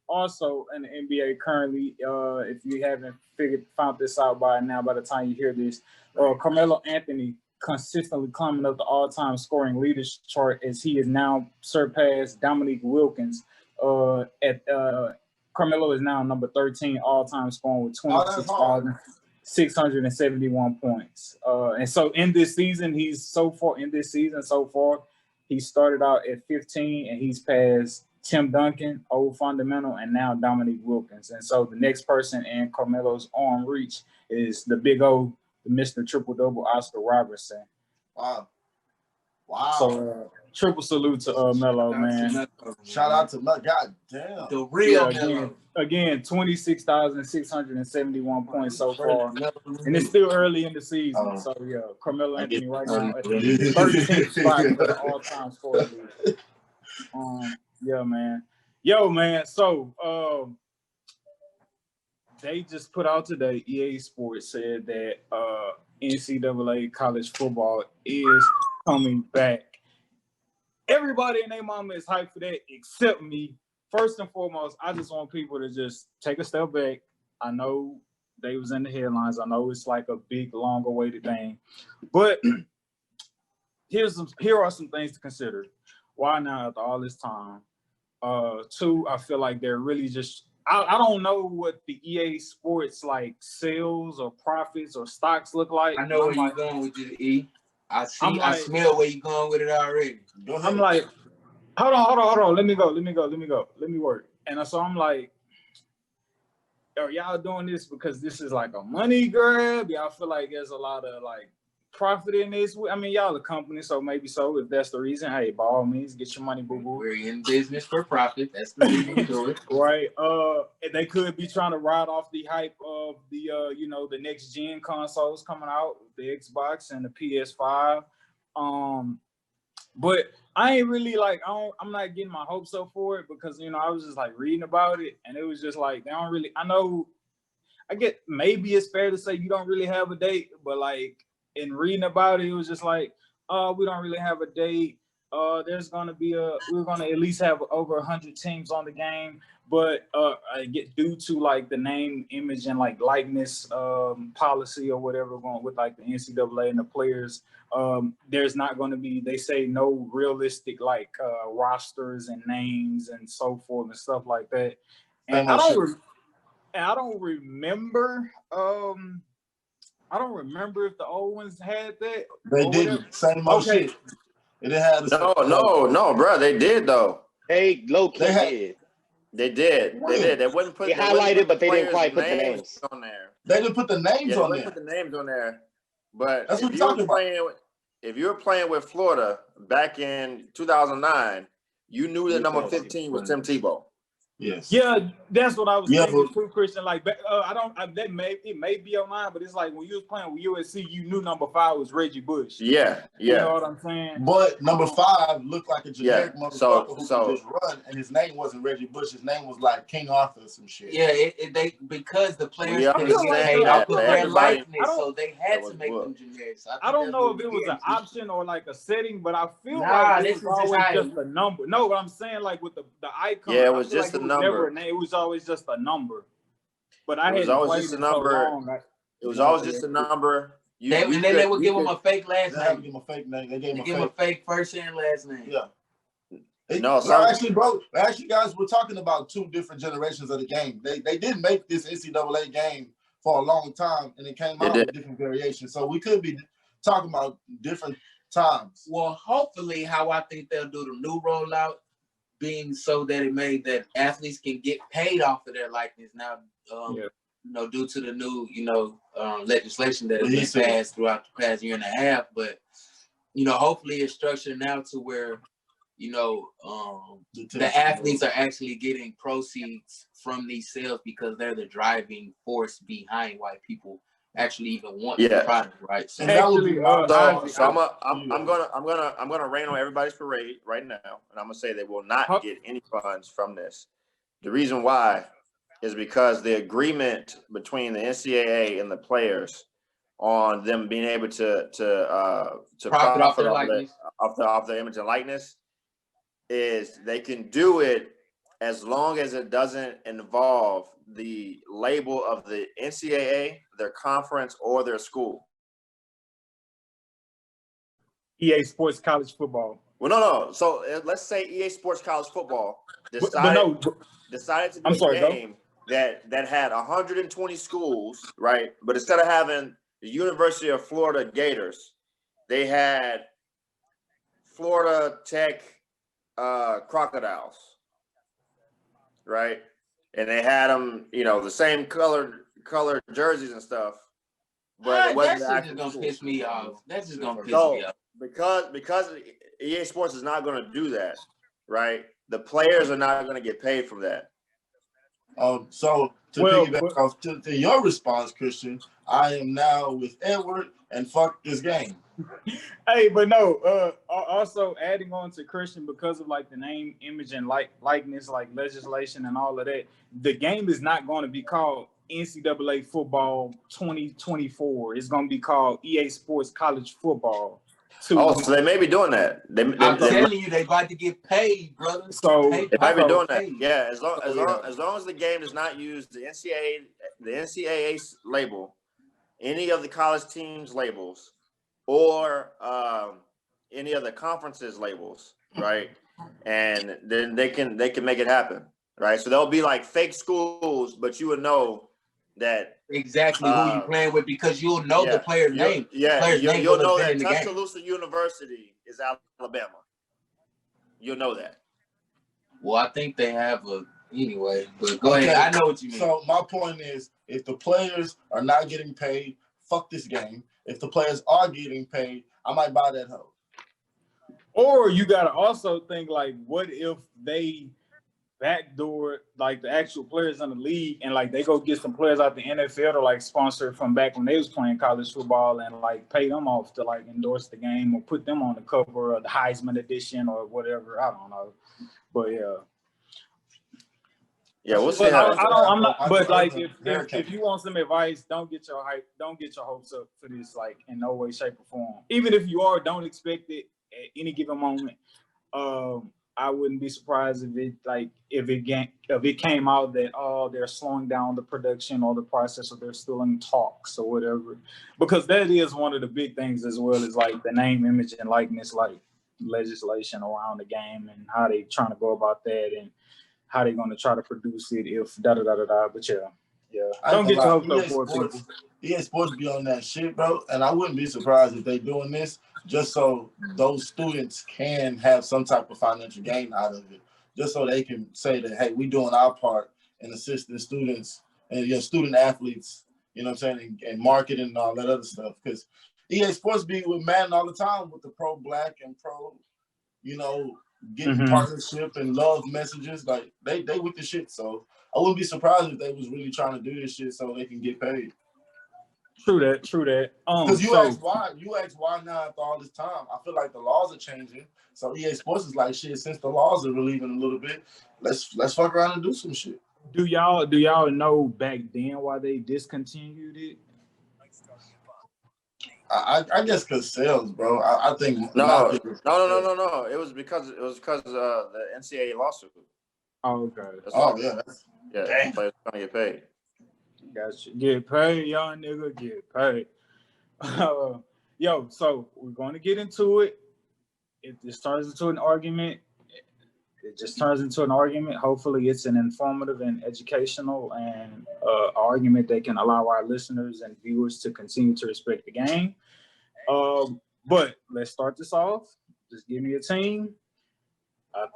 A: in the NBA currently, if you haven't found this out by now, by the time you hear this, Carmelo Anthony consistently climbing up the all-time scoring leaders chart as he has now surpassed Dominique Wilkins. Carmelo is now number 13 all-time scoring with 26,671 points. And so in this season, he started out at 15 and he's passed Tim Duncan, Old Fundamental, and now Dominique Wilkins. And so the next person in Carmelo's arm reach is the big O, the Mr. Triple-Double, Oscar Robertson.
D: Wow.
A: So triple salute to Melo, man.
D: Shout out to Melo. God damn.
E: The real Melo.
A: Again, 26,671 points so far. And it's still early in the season. So, yeah, Carmelo Anthony right now at the 13th spot for the all-time scorer league. Yeah, man. Yo, man. So, they just put out today, EA Sports said that NCAA college football is coming back. Everybody and their mama is hyped for that except me. First and foremost, I just want people to just take a step back. I know they was in the headlines. I know it's like a big, long-awaited thing. But here are some things to consider. Why now after all this time? 2, I feel like they're really just I don't know what the EA Sports like sales or profits or stocks look like.
E: I know where you're going with this, E. I smell where you're going with it already.
A: I'm like, hold on. Let me go. Let me work. And so I'm like, are y'all doing this because this is like a money grab? Y'all feel like there's a lot of like profit in this? I mean, y'all a company, so maybe so. If that's the reason, hey, by all means, get your money, boo-boo.
E: We're in business for profit. That's the reason we do it.
A: Right. They could be trying to ride off the hype of the the next gen consoles coming out, the Xbox and the PS5. But I ain't really like I'm not getting my hopes up for it because I was just like reading about it and it was just like they don't really. I know. I get maybe it's fair to say you don't really have a date, but like. In reading about it, it was just like, we don't really have a date. We're gonna at least have over 100 teams on the game, but due to like the name, image, and like likeness policy or whatever going with like the NCAA and the players, there's not going to be. They say no realistic like rosters and names and so forth and stuff like that. And I don't remember. I don't remember if the old ones had that.
D: They didn't. Same old shit. It didn't have the
C: No, bro. They did though.
B: They low-key did.
C: They did. They wouldn't put.
B: They highlighted, but they didn't quite put the names
C: on there.
D: They didn't put the names on there.
C: They put the names on there. But
D: that's what you're talking about.
C: If you were playing with Florida back in 2009, you knew that number 15 was Tim Tebow.
D: Yes.
A: Yeah, that's what I was thinking too, Christian. Like, it may be online, but it's like when you was playing with USC, you knew number 5 was Reggie Bush.
C: Yeah.
A: You know what I'm saying?
D: But number 5 looked like a generic motherfucker who could just run, and his name wasn't Reggie Bush. His name was like King Arthur or some shit.
E: Yeah, because the players couldn't get paid off of their likeness, so they had to make them generic. So
A: I don't know if it was an option or like a setting, but I feel like it was always just a number. No, what I'm saying, like with the icon.
C: Yeah, it was just a number.
A: It was always just a number. But I
C: had always just a number. It was always just a number.
E: They would give him a fake last name.
D: They give him a fake name. They gave him
E: a fake first and last name.
D: Yeah. Actually, guys, we're talking about 2 different generations of the game. They did make this NCAA game for a long time, and it came out with different variations. So we could be talking about different times.
E: Well, hopefully, how I think they'll do the new rollout being so that it made that athletes can get paid off of their likeness now, due to the new, legislation that has been passed throughout the past year and a half. But, hopefully it's structured now to where, you know, the athletes are actually getting proceeds from these sales because they're the driving force behind why people actually even want the product, right? So
A: actually,
C: I'm gonna rain on everybody's parade right now, and I'm gonna say they will not get any funds from this. The reason why is because the agreement between the NCAA and the players on them being able to profit off the image and likeness is they can do it as long as it doesn't involve the label of the NCAA, their conference, or their school.
A: EA Sports College Football.
C: Well, no. So let's say EA Sports College Football decided to do a game that had 120 schools, right? But instead of having the University of Florida Gators, they had Florida Tech Crocodiles, right? And they had them, you know, the same colored jerseys and stuff. But it wasn't
E: that's just gonna piss me off. That's just gonna piss me off.
C: Because EA Sports is not going to do that, right? The players are not going to get paid from that.
D: So to piggyback off to your response, Christian, I am now with Edward and fuck this game.
A: Hey, but no, also adding on to Christian, because of like the name, image, and likeness, like legislation and all of that, the game is not going to be called NCAA Football 2024. It's going to be called EA Sports College Football.
C: So they may be doing that.
E: I'm telling you, they about to get paid, brother.
C: So they might be doing that. Yeah, as long as the game does not use the NCAA label, any of the college teams' labels, or any of the conferences' labels, right? And then they can make it happen, right? So there'll be like fake schools, but you would know that
E: exactly who you playing with because you'll know the player's name.
C: You'll know that Tuscaloosa University is Alabama. You'll know that.
E: Well, I think they have anyway, but go ahead. I know what you mean.
D: So my point is, if the players are not getting paid, fuck this game. If the players are getting paid, I might buy that hoe.
A: Or you gotta also think like, what if they backdoor like the actual players in the league and like they go get some players out the NFL to like sponsor from back when they was playing college football and like pay them off to like endorse the game or put them on the cover of the Heisman edition or whatever. I don't know, but
C: we'll see.
A: I'm not. But like, if you want some advice, don't get your hopes up for this. Like in no way, shape, or form. Even if you are, don't expect it at any given moment. I wouldn't be surprised if it came out that they're slowing down the production or the process, or they're still in talks or whatever, because that is one of the big things as well, is like the name, image, and likeness, like legislation around the game and how they trying to go about that and how they're going to try to produce it if da-da-da-da-da. But don't get your hopes up for people.
D: EA Sports be on that shit, bro, and I wouldn't be surprised if they doing this just so those students can have some type of financial gain out of it, just so they can say that, hey, we doing our part in assisting students and student athletes, you know what I'm saying, and marketing and all that other stuff. Because EA Sports be with Madden all the time with the pro black and pro, getting partnership and love messages. Like they with the shit. So I wouldn't be surprised if they was really trying to do this shit so they can get paid.
A: True that.
D: Because you asked why now after all this time. I feel like the laws are changing. So EA Sports is like, shit, since the laws are relieving a little bit, let's fuck around and do some shit.
A: Do y'all know back then why they discontinued it?
D: I guess because sales, bro. I think
C: no. It was because of the NCAA lawsuit.
A: Oh, okay.
C: Yeah, players trying to get paid.
A: Gotcha. Get paid, young nigga. Get paid. So we're going to get into it. If this turns into an argument, it just turns into an argument. Hopefully, it's an informative and educational and argument that can allow our listeners and viewers to continue to respect the game. But let's start this off. Just give me a team.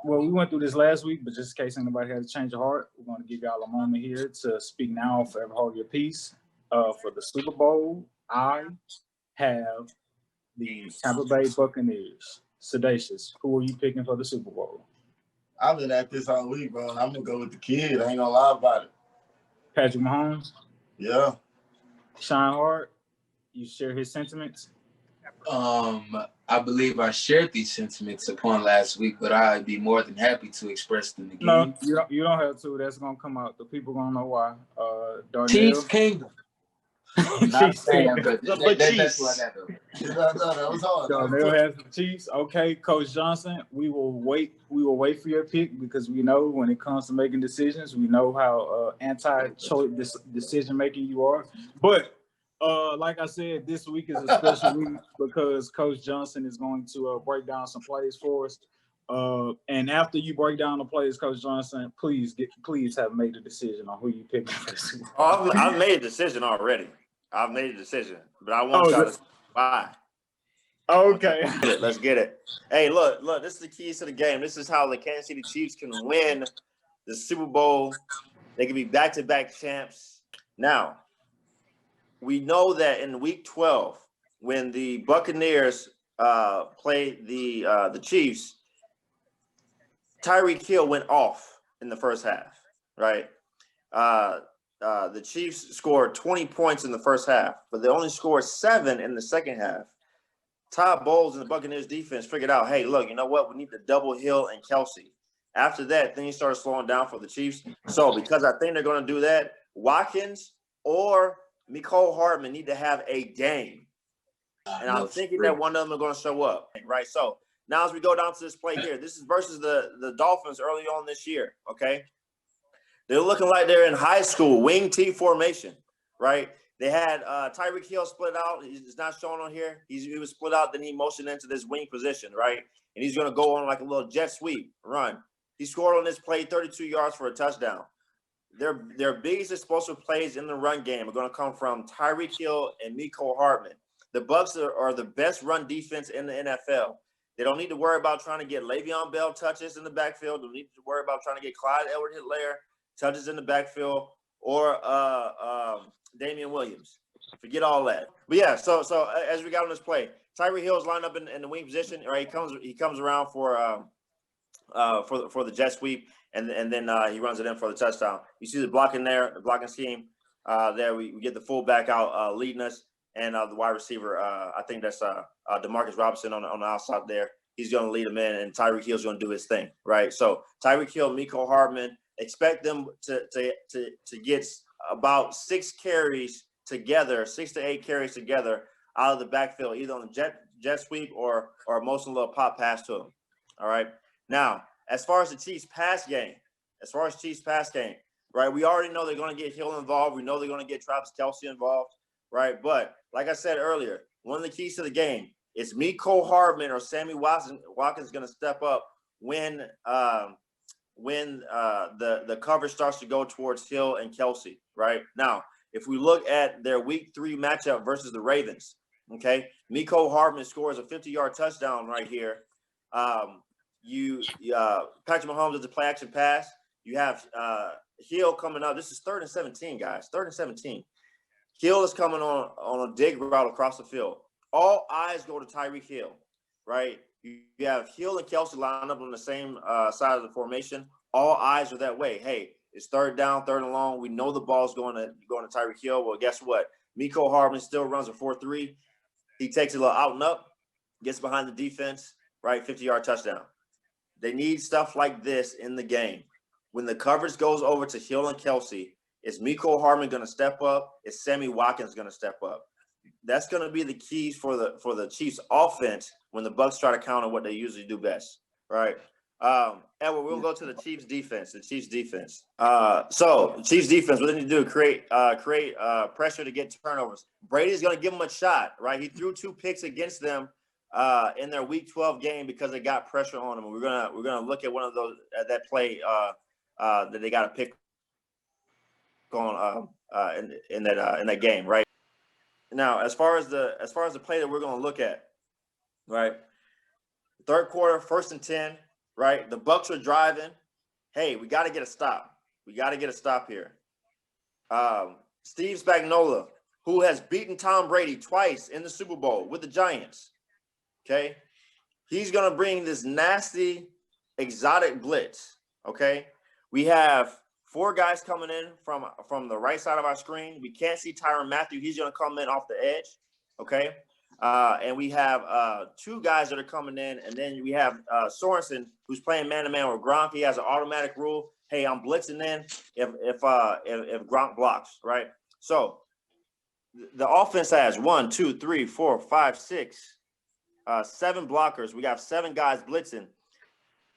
A: We went through this last week, but just in case anybody had a change of heart, we're going to give y'all a moment here to speak now, forever hold your peace. For the Super Bowl, I have the Tampa Bay Buccaneers. Sedacious, who are you picking for the Super Bowl?
D: I've been at this all week, bro, and I'm gonna go with the kid. I ain't gonna lie about it.
A: Patrick Mahomes?
D: Yeah.
A: Shine Hard? You share his sentiments?
E: I believe I shared these sentiments upon last week, but I'd be more than happy to express them again.
A: No, you don't have to. That's gonna come out. The people gonna know why. Darnell.
E: Chiefs Kingdom. Not saying, but that's what I got though.
D: That was hard.
A: Darnell has the Chiefs. Okay, Coach Johnson, we will wait for your pick because we know when it comes to making decisions, we know how anti-choice decision making you are. But like I said, this week is a special week because Coach Johnson is going to break down some plays for us. And after you break down the plays, Coach Johnson, please have made a decision on who you pick for the Super Bowl.
C: Oh, I've made a decision already. I've made a decision, but I want y'all to why.
A: Okay.
C: Let's get it. Hey, look, this is the keys to the game. This is how the Kansas City Chiefs can win the Super Bowl. They can be back-to-back champs. Now, we know that in week 12, when the Buccaneers played the Chiefs, Tyreek Hill went off in the first half, right? The Chiefs scored 20 points in the first half, but they only scored 7 in the second half. Todd Bowles and the Buccaneers defense figured out, hey, look, you know what? We need to double Hill and Kelsey. After that, things started slowing down for the Chiefs. So because I think they're going to do that, Watkins or Mecole Hardman need to have a game. And I'm thinking that one of them are going to show up, right? So now as we go down to this play here, this is versus the Dolphins early on this year, okay? They're looking like they're in high school, wing T formation, right? They had Tyreek Hill split out. He's not shown on here. He was split out, then he motioned into this wing position, right? And he's going to go on like a little jet sweep run. He scored on this play 32 yards for a touchdown. Their biggest explosive plays in the run game are going to come from Tyreek Hill and Mecole Hardman. The Bucs are the best run defense in the NFL. They don't need to worry about trying to get Le'Veon Bell touches in the backfield. They don't need to worry about trying to get Clyde Edwards-Helaire touches in the backfield or Damian Williams. Forget all that. But yeah, so as we got on this play, Tyreek Hill's lined up in the wing position. Right, he comes around for the jet sweep, and then he runs it in for the touchdown. You see the blocking there, the blocking scheme. There we get the fullback out leading us, and the wide receiver. I think that's Demarcus Robinson on the outside there. He's going to lead him in, and Tyreek Hill's going to do his thing, right? So Tyreek Hill, Mecole Hardman. Expect them to get about 6 carries together, 6 to 8 carries together out of the backfield, either on the jet sweep or most of a little pop pass to them. All right. Now, as far as the Chiefs pass game, right? We already know they're going to get Hill involved. We know they're going to get Travis Kelce involved, right? But like I said earlier, one of the keys to the game is Mecole Hardman or Sammy Watkins going to step up when the coverage starts to go towards Hill and Kelsey, right? Now, if we look at their week 3 matchup versus the Ravens, okay, Mecole Hardman scores a 50-yard touchdown right here. Patrick Mahomes does the play action pass. You have Hill coming up. This is 3rd and 17, guys. 3rd and 17. Hill is coming on a dig route across the field. All eyes go to Tyreek Hill, right? You have Hill and Kelsey lined up on the same side of the formation. All eyes are that way. Hey, it's 3rd down, 3rd and long. We know the ball's going to Tyreek Hill. Well, guess what? Mecole Hardman still runs a 4-3. He takes a little out and up, gets behind the defense, right? 50-yard touchdown. They need stuff like this in the game. When the coverage goes over to Hill and Kelsey, is Mecole Hardman going to step up? Is Sammy Watkins going to step up? That's going to be the keys for the Chiefs offense when the Bucs try to counter what they usually do best, right? Edward, we'll go to the Chiefs defense. So Chiefs defense, what they need to do is create pressure to get turnovers. Brady's going to give them a shot, right? He threw 2 picks against them in their Week 12 game because they got pressure on them. We're gonna look at one of those that play that they got to pick on in that game, right? Now, as far as the play that we're going to look at, right? 3rd quarter, 1st and 10, right? The Bucs are driving. Hey, we got to get a stop. We got to get a stop here. Steve Spagnuolo, who has beaten Tom Brady twice in the Super Bowl with the Giants. Okay, he's going to bring this nasty, exotic blitz, okay? We have 4 guys coming in from the right side of our screen. We can't see Tyrann Mathieu. He's going to come in off the edge, okay? And we have 2 guys that are coming in, and then we have Sorensen, who's playing man-to-man with Gronk. He has an automatic rule. Hey, I'm blitzing in if Gronk blocks, right? So the offense has 1, 2, 3, 4, 5, 6, 7 blockers. We got 7 guys blitzing.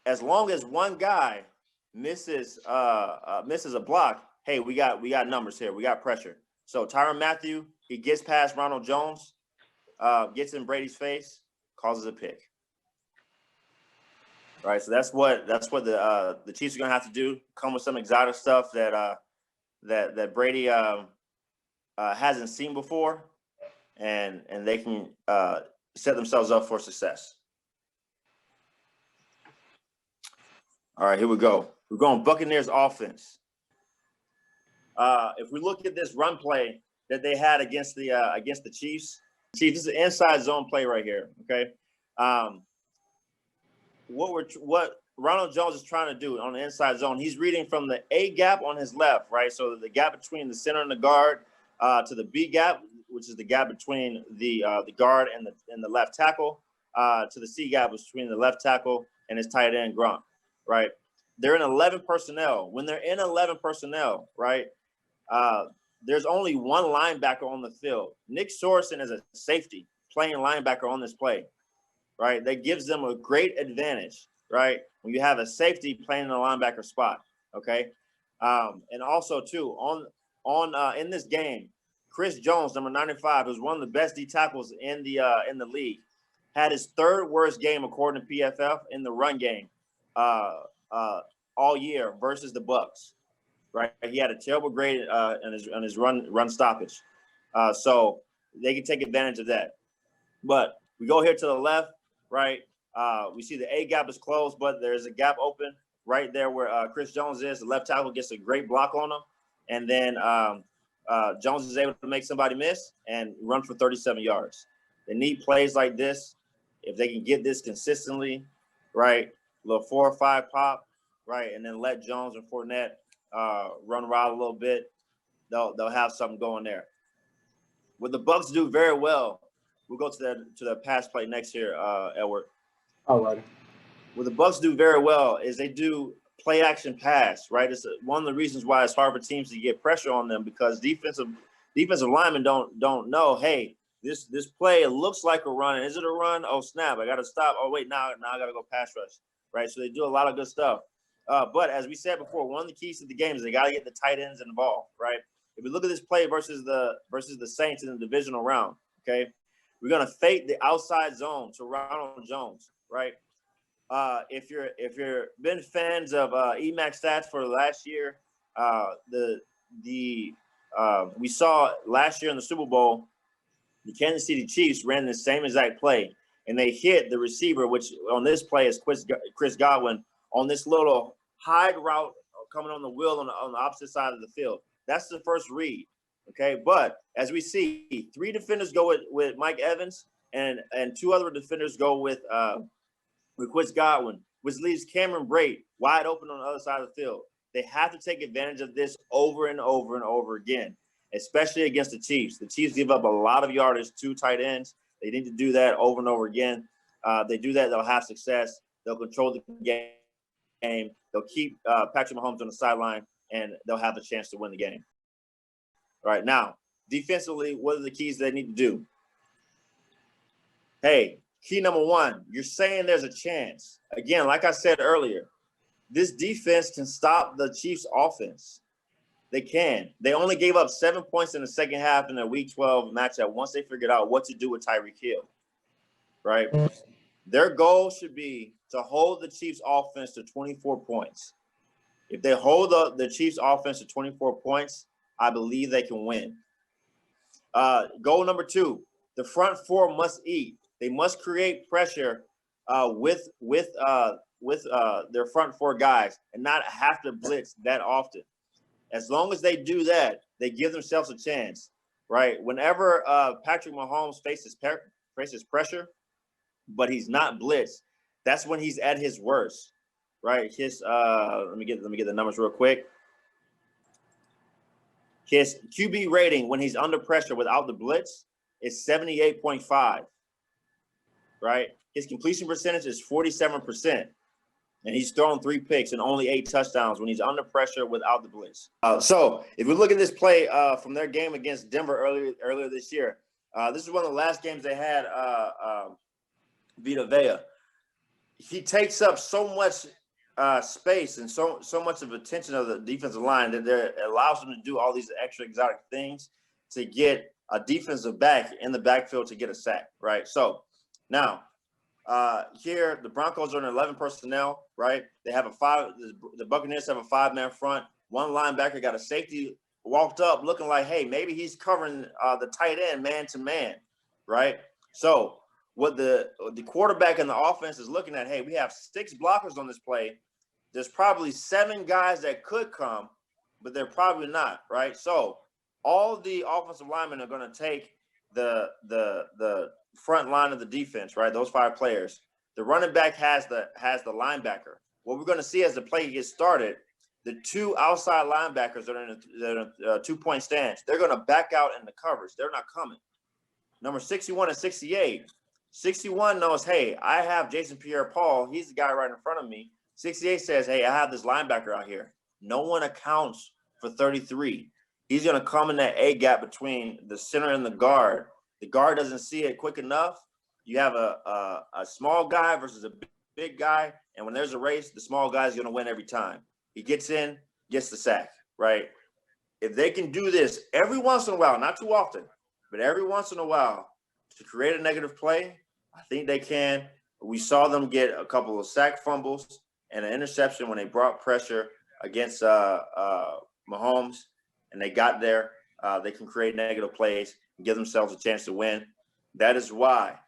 C: As long as one guy misses a block, hey, we got numbers here. We got pressure. So Tyrann Mathieu, he gets past Ronald Jones, gets in Brady's face, causes a pick. All right, so that's what the Chiefs are gonna have to do. Come with some exotic stuff that Brady hasn't seen before, and they can set themselves up for success. All right, here we go. We're going Buccaneers offense. If we look at this run play that they had against the Chiefs, this is an inside zone play right here. Okay, what Ronald Jones is trying to do on the inside zone, he's reading from the A gap on his left, right? So the gap between the center and the guard to the B gap, which is the gap between the guard and the left tackle, to the C gap between the left tackle and his tight end Gronk. Right, they're in 11 personnel. When they're in 11 personnel, right, there's only one linebacker on the field. Nick Sorensen is a safety playing linebacker on this play, right? That gives them a great advantage, right, when you have a safety playing in the linebacker spot, okay? And also, too, in this game, Chris Jones, number 95, who's one of the best D tackles in the league, had his 3rd worst game according to PFF in the run game. All year versus the Bucs, right? He had a terrible grade on his run stoppage, so they can take advantage of that. But we go here to the left, right? We see the A gap is closed, but there's a gap open right there where Chris Jones is. The left tackle gets a great block on him, and then Jones is able to make somebody miss and run for 37 yards. They need plays like this. If they can get this consistently, right? A little 4 or 5 pop, right, and then let Jones and Fournette run around a little bit. They'll have something going there. What the Bucs do very well, we'll go to the pass play next year, Edward.
A: All right.
C: What the Bucs do very well is they do play action pass, right? It's one of the reasons why it's hard for teams to get pressure on them, because defensive linemen don't know, hey, this play, it looks like a run. Is it a run? Oh, snap, I got to stop. Oh, wait, now I got to go pass rush. Right, so they do a lot of good stuff. But as we said before, one of the keys to the game is they got to get the tight ends involved, right? If we look at this play versus the Saints in the divisional round, okay, we're gonna fake the outside zone to Ronald Jones, right? If you're been fans of EMAC stats for last year, we saw last year in the Super Bowl, the Kansas City Chiefs ran the same exact play. And they hit the receiver, which on this play is Chris Godwin, on this little hide route coming on the wheel on the opposite side of the field. That's the first read, okay? But as we see, 3 defenders go with Mike Evans, and 2 other defenders go with Chris Godwin, which leaves Cameron Brate wide open on the other side of the field. They have to take advantage of this over and over and over again, especially against the Chiefs. The Chiefs give up a lot of yardage to tight ends. They need to do that over and over again. They do that, they'll have success. They'll control the game. They'll keep Patrick Mahomes on the sideline, and they'll have a chance to win the game. All right, now, defensively, what are the keys they need to do? Hey, key number 1, you're saying there's a chance. Again, like I said earlier, this defense can stop the Chiefs' offense. They can. They only gave up 7 points in the second half in their Week 12 matchup once they figured out what to do with Tyreek Hill, right? Their goal should be to hold the Chiefs' offense to 24 points. If they hold the Chiefs' offense to 24 points, I believe they can win. Goal number 2, the front 4 must eat. They must create pressure with their front 4 guys and not have to blitz that often. As long as they do that, they give themselves a chance, right? Whenever Patrick Mahomes faces pressure, but he's not blitzed, that's when he's at his worst, right? His let me get the numbers real quick. His QB rating when he's under pressure without the blitz is 78.5, right? His completion percentage is 47%, and he's thrown 3 picks and only 8 touchdowns when he's under pressure without the blitz. So if we look at this play from their game against Denver earlier this year, this is one of the last games they had Vita Vea. He takes up so much space and so much of attention of the defensive line that it allows them to do all these extra exotic things to get a defensive back in the backfield to get a sack, right? So now here the Broncos are in 11 personnel, right? They have the Buccaneers have a 5-man front. One linebacker got a safety walked up looking like, hey, maybe he's covering the tight end man to man, right? So what the quarterback and the offense is looking at, hey, we have 6 blockers on this play. There's probably 7 guys that could come, but they're probably not, right? So all the offensive linemen are going to take the front line of the defense, right? Those 5 players. The running back has the linebacker. What we're going to see as the play gets started, the 2 outside linebackers that are in a 2-point stance, they're going to back out in the coverage. They're not coming. Number 61 and 68. 61 knows, hey, I have Jason Pierre-Paul. He's the guy right in front of me. 68 says, hey, I have this linebacker out here. No one accounts for 33. He's going to come in that A gap between the center and the guard. The guard doesn't see it quick enough. You have a small guy versus a big guy, and when there's a race, the small guy is going to win every time. He gets in, gets the sack, right? If they can do this every once in a while, not too often, but every once in a while to create a negative play, I think they can. We saw them get a couple of sack fumbles and an interception when they brought pressure against Mahomes, and they got there. They can create negative plays and give themselves a chance to win. That is why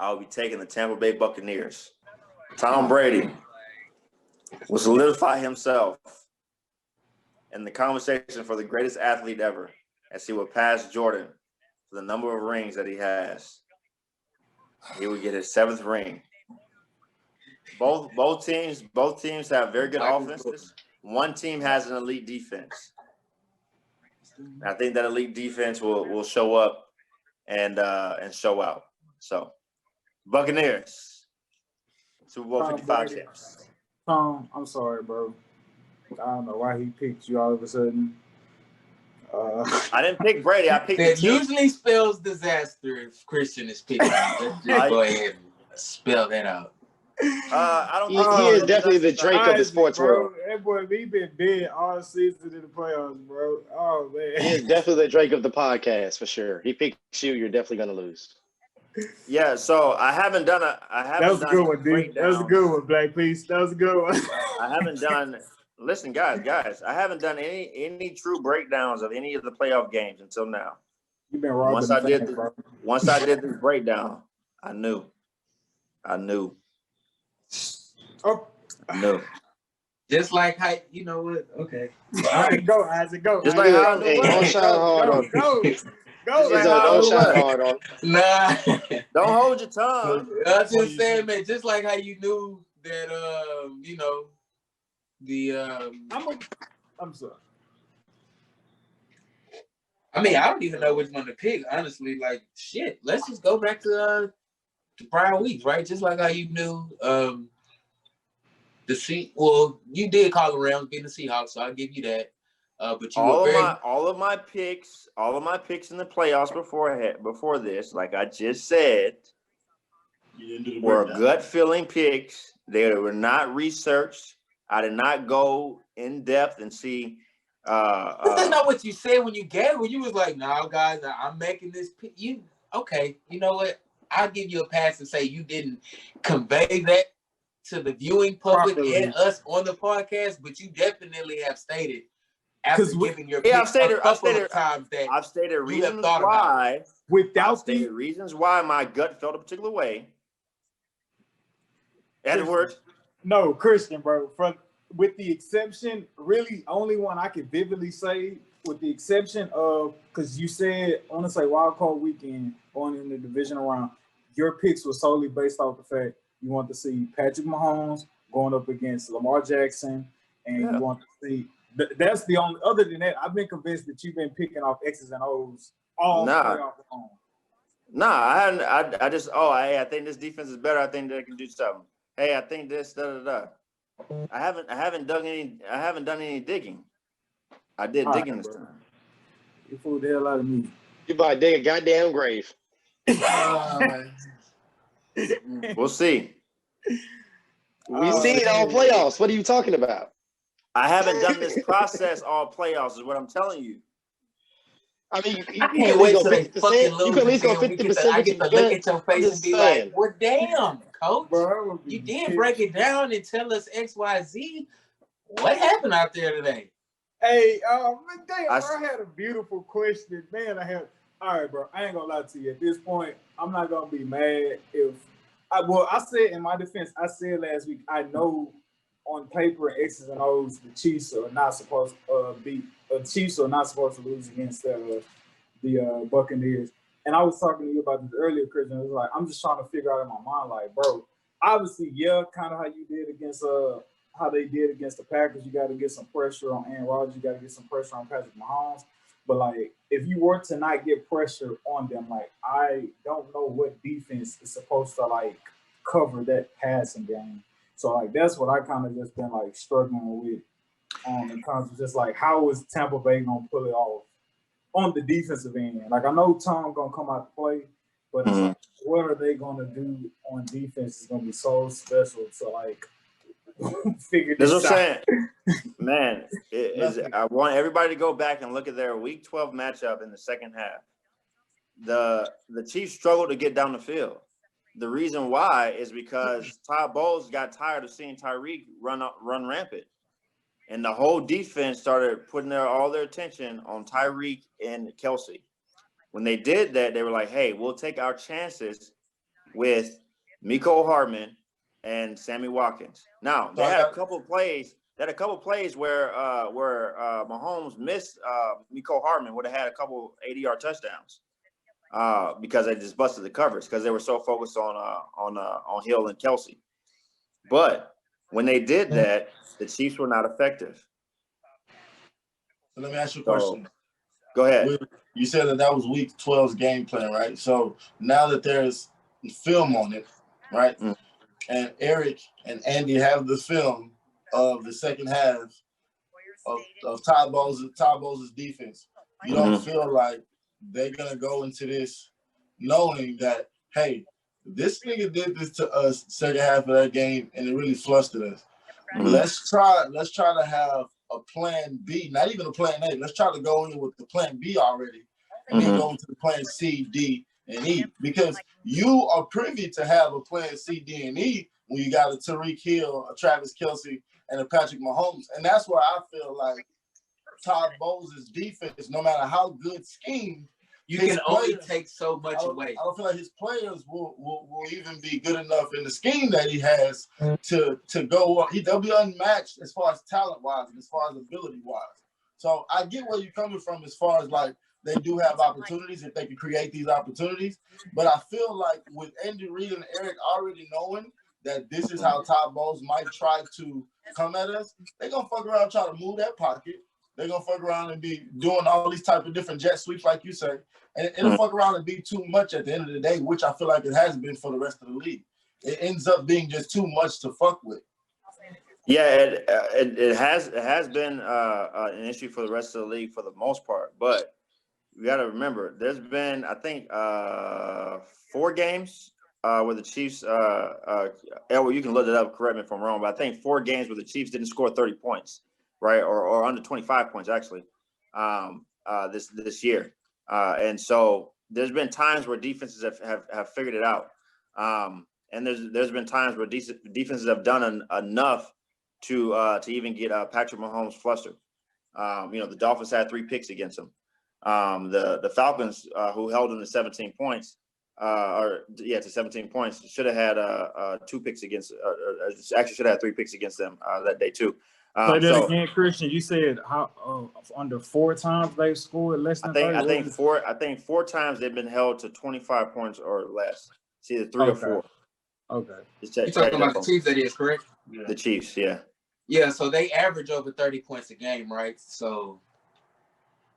C: I'll be taking the Tampa Bay Buccaneers. Tom Brady will solidify himself in the conversation for the greatest athlete ever, as he will pass Jordan for the number of rings that he has. He will get his 7th ring. Both teams have very good offenses. One team has an elite defense. I think that elite defense will show up and show out. So, Buccaneers, Super Bowl 55 champs.
A: Tom, I'm sorry, bro. I don't know why he picked you all of a sudden.
C: I didn't pick Brady. I picked
E: That usually spells disaster if Christian is picking. Let's just go ahead and spell that out.
C: I don't.
B: He is definitely the Drake of the sports world.
A: That boy, he been dead all season in the playoffs, bro. Oh man,
B: He is definitely the Drake of the podcast for sure. He picks you, you're definitely gonna lose.
C: Yeah, so I haven't done a.
A: That was a good one, dude. That was a good one, Black Peace. That was a good one.
C: I haven't done. Listen, guys, I haven't done any true breakdowns of any of the playoff games until now.
A: You've been robbing.
C: Once I did this breakdown, I knew.
A: Oh,
C: No.
E: Just like how you know what? Okay.
A: All right, go, Isaac, go.
C: Just like how
B: Hey, don't shine hard on.
A: Go.
B: Don't shine hard on.
E: Nah.
C: Don't hold your tongue.
E: I was just saying, man. Just like how you knew that, you know, the
A: I'm sorry.
E: I mean, I don't even know which one to pick, honestly. Like, shit. Let's just go back to the prior weeks, right? Just like how you knew well, you did call the Rams being the Seahawks, so I'll give you that. But you
C: all of my picks in the playoffs before this, like I just said, were gut feeling picks. They were not researched. I did not go in depth and see.
E: That's not what you said when you was like, "No, guys, I'm making this pick." Okay? You know what? I'll give you a pass and say you didn't convey that to the viewing public and us on the podcast, but you definitely have stated after giving your pick I've stated times that
C: I've stated reasons why.
A: Reasons
C: why my gut felt a particular way. Edward.
A: No, Christian, bro. With the exception, really, only one I could vividly say, with the exception of, because you said, I want to say wild card weekend going in the divisional round, your picks were solely based off the fact you want to see Patrick Mahomes going up against Lamar Jackson, and you want to see. That's the only. Other than that, I've been convinced that you've been picking off X's and O's all playoff long.
C: Nah, I hadn't. I just. Oh, hey, I think this defense is better. I think they can do something. Hey, I think this. Da da da. I haven't done any digging. I did digging this time.
A: You fooled the hell out of me.
B: You about to dig a goddamn grave.
C: We'll see.
B: We see it all playoffs. What are you talking about?
C: I haven't done this process all playoffs, is what I'm telling you.
B: I mean,
E: I can't wait till they fucking lose.
B: You can at least go 50%.
E: I get to look at your face and be like, well, damn, coach. Bro, you did break it down and tell us X, Y, Z. What happened out there today?
A: Hey, damn, I had a beautiful question. Man, all right, bro. I ain't gonna lie to you. At this point, I'm not gonna be mad if I said in my defense, I said last week, I know on paper X's and O's, the Chiefs are not supposed to lose against the Buccaneers. And I was talking to you about this earlier, Chris, and it was like, I'm just trying to figure out in my mind, like, bro, obviously, yeah, kind of how you did against how they did against the Packers. You got to get some pressure on Aaron Rodgers. You got to get some pressure on Patrick Mahomes. But, like, if you were to not get pressure on them, like, I don't know what defense is supposed to, like, cover that passing game. So, like, that's what I kind of just been, like, struggling with in terms of just, like, how is Tampa Bay going to pull it off on the defensive end? Like, I know Tom going to come out to play, but it's like, what are they going to do on defense is going to be so special to, like, figure this out. That's what I'm saying.
C: Man, I want everybody to go back and look at their Week 12 matchup in the second half. The Chiefs struggled to get down the field. The reason why is because Todd Bowles got tired of seeing Tyreek run rampant. And the whole defense started putting all their attention on Tyreek and Kelsey. When they did that, they were like, hey, we'll take our chances with Mecole Hardman and Sammy Watkins. Now, they had a couple of plays. Where Mahomes missed Mecole Hardman, would have had a couple 80-yard touchdowns because they just busted the coverage because they were so focused on Hill and Kelsey. But when they did that, the Chiefs were not effective.
D: So let me ask you a question.
C: Go ahead.
D: You said that was Week 12's game plan, right? So now that there's film on it, right? Mm. And Eric and Andy have the film of the second half of Todd Bowles' defense. You don't feel like they're going to go into this knowing that, hey, this nigga did this to us second half of that game and it really flustered us. Mm-hmm. Let's try to have a plan B, not even a plan A. Let's try to go in with the plan B already and then go into the plan C, D, and E, because you are privy to have a plan C, D, and E when you got a Tyreek Hill, a Travis Kelce, and a Patrick Mahomes. And that's where I feel like Todd Bowles' defense, no matter how good schemed,
E: you can only take so much away.
D: I don't feel like his players will even be good enough in the scheme that he has to go up. They'll be unmatched as far as talent-wise and as far as ability-wise. So I get where you're coming from as far as, like, they do have opportunities if they can create these opportunities. But I feel like with Andy Reid and Eric already knowing that this is how Todd Bowles might try to come at us, they're going to fuck around and try to move that pocket. They're going to fuck around and be doing all these type of different jet sweeps, like you say. And it'll fuck around and be too much at the end of the day, which I feel like it has been for the rest of the league. It ends up being just too much to fuck with.
C: Yeah, it has been an issue for the rest of the league for the most part. But you got to remember, there's been, I think, 4 games where the Chiefs Elwood, you can look it up, correct me if I'm wrong, but I think 4 games where the Chiefs didn't score 30 points, right? Or under 25 points, actually, this year. And so there's been times where defenses have figured it out. And there's been times where defenses have done enough to even get Patrick Mahomes flustered. The Dolphins had 3 picks against him. The Falcons, who held him to 17 points, to 17 points, should have had 2 picks against. Actually, should have had 3 picks against them that day too.
A: Play that again, Christian. You said how under 4 times they scored less than 30?
C: I think 4 times they've been held to 25 points or less. It's either 3 or 4.
A: Okay.
E: You're talking about the Chiefs, that is correct?
C: Yeah. The Chiefs, yeah.
E: Yeah, so they average over 30 points a game, right? So,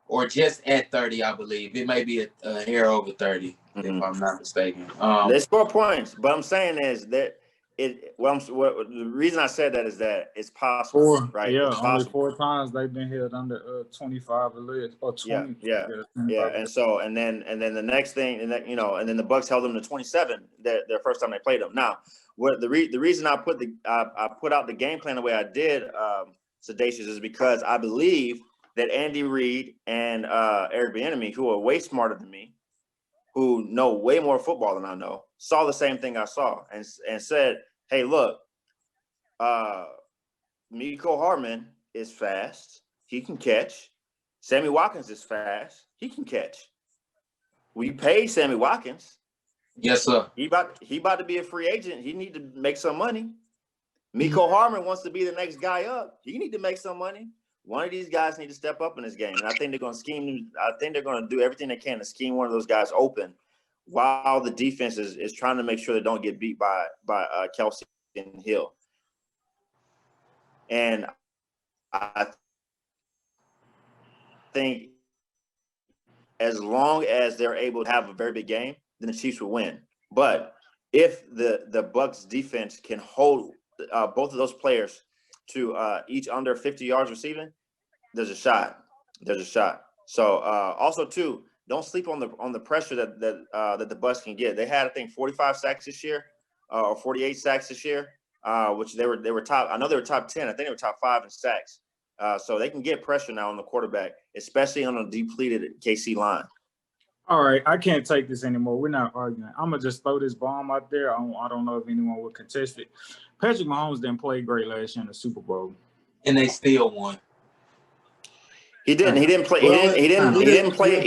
E: or just at 30, I believe. It may be a hair over 30, if I'm not mistaken.
C: They score points, but I'm saying is that the reason I said that is that it's possible, right?
A: Yeah,
C: it's
A: only 4 times they've been held under 25 or less, or 20.
C: Yeah. And then the next thing, and then the Bucks held them to 27 their first time they played them. Now, what the reason I put out the game plan the way I did, Sedacious, is because I believe that Andy Reid and Eric Bieniemy, who are way smarter than me, who know way more football than I know, saw the same thing I saw and said, hey, look, Mecole Hardman is fast. He can catch. Sammy Watkins is fast. He can catch. We paid Sammy Watkins.
E: Yes, sir.
C: He about to be a free agent. He need to make some money. Mecole Hardman wants to be the next guy up. He need to make some money. One of these guys need to step up in this game. And I think they're going to scheme. I think they're going to do everything they can to scheme one of those guys open while the defense is trying to make sure they don't get beat by Kelsey and Hill. And I think as long as they're able to have a very big game, then the Chiefs will win. But if the Bucks defense can hold both of those players to each under 50 yards receiving, there's a shot. So also too, don't sleep on the pressure that the Bucks can get. They had, I think, 45 sacks this year, or 48 sacks this year, which they were top. I know they were top 10. I think they were top 5 in sacks. So they can get pressure now on the quarterback, especially on a depleted KC line.
A: All right, I can't take this anymore. We're not arguing. I'm gonna just throw this bomb out there. I don't know if anyone will contest it. Patrick Mahomes didn't play great last year in the Super Bowl,
E: and they still won.
C: He didn't. He didn't play. He didn't play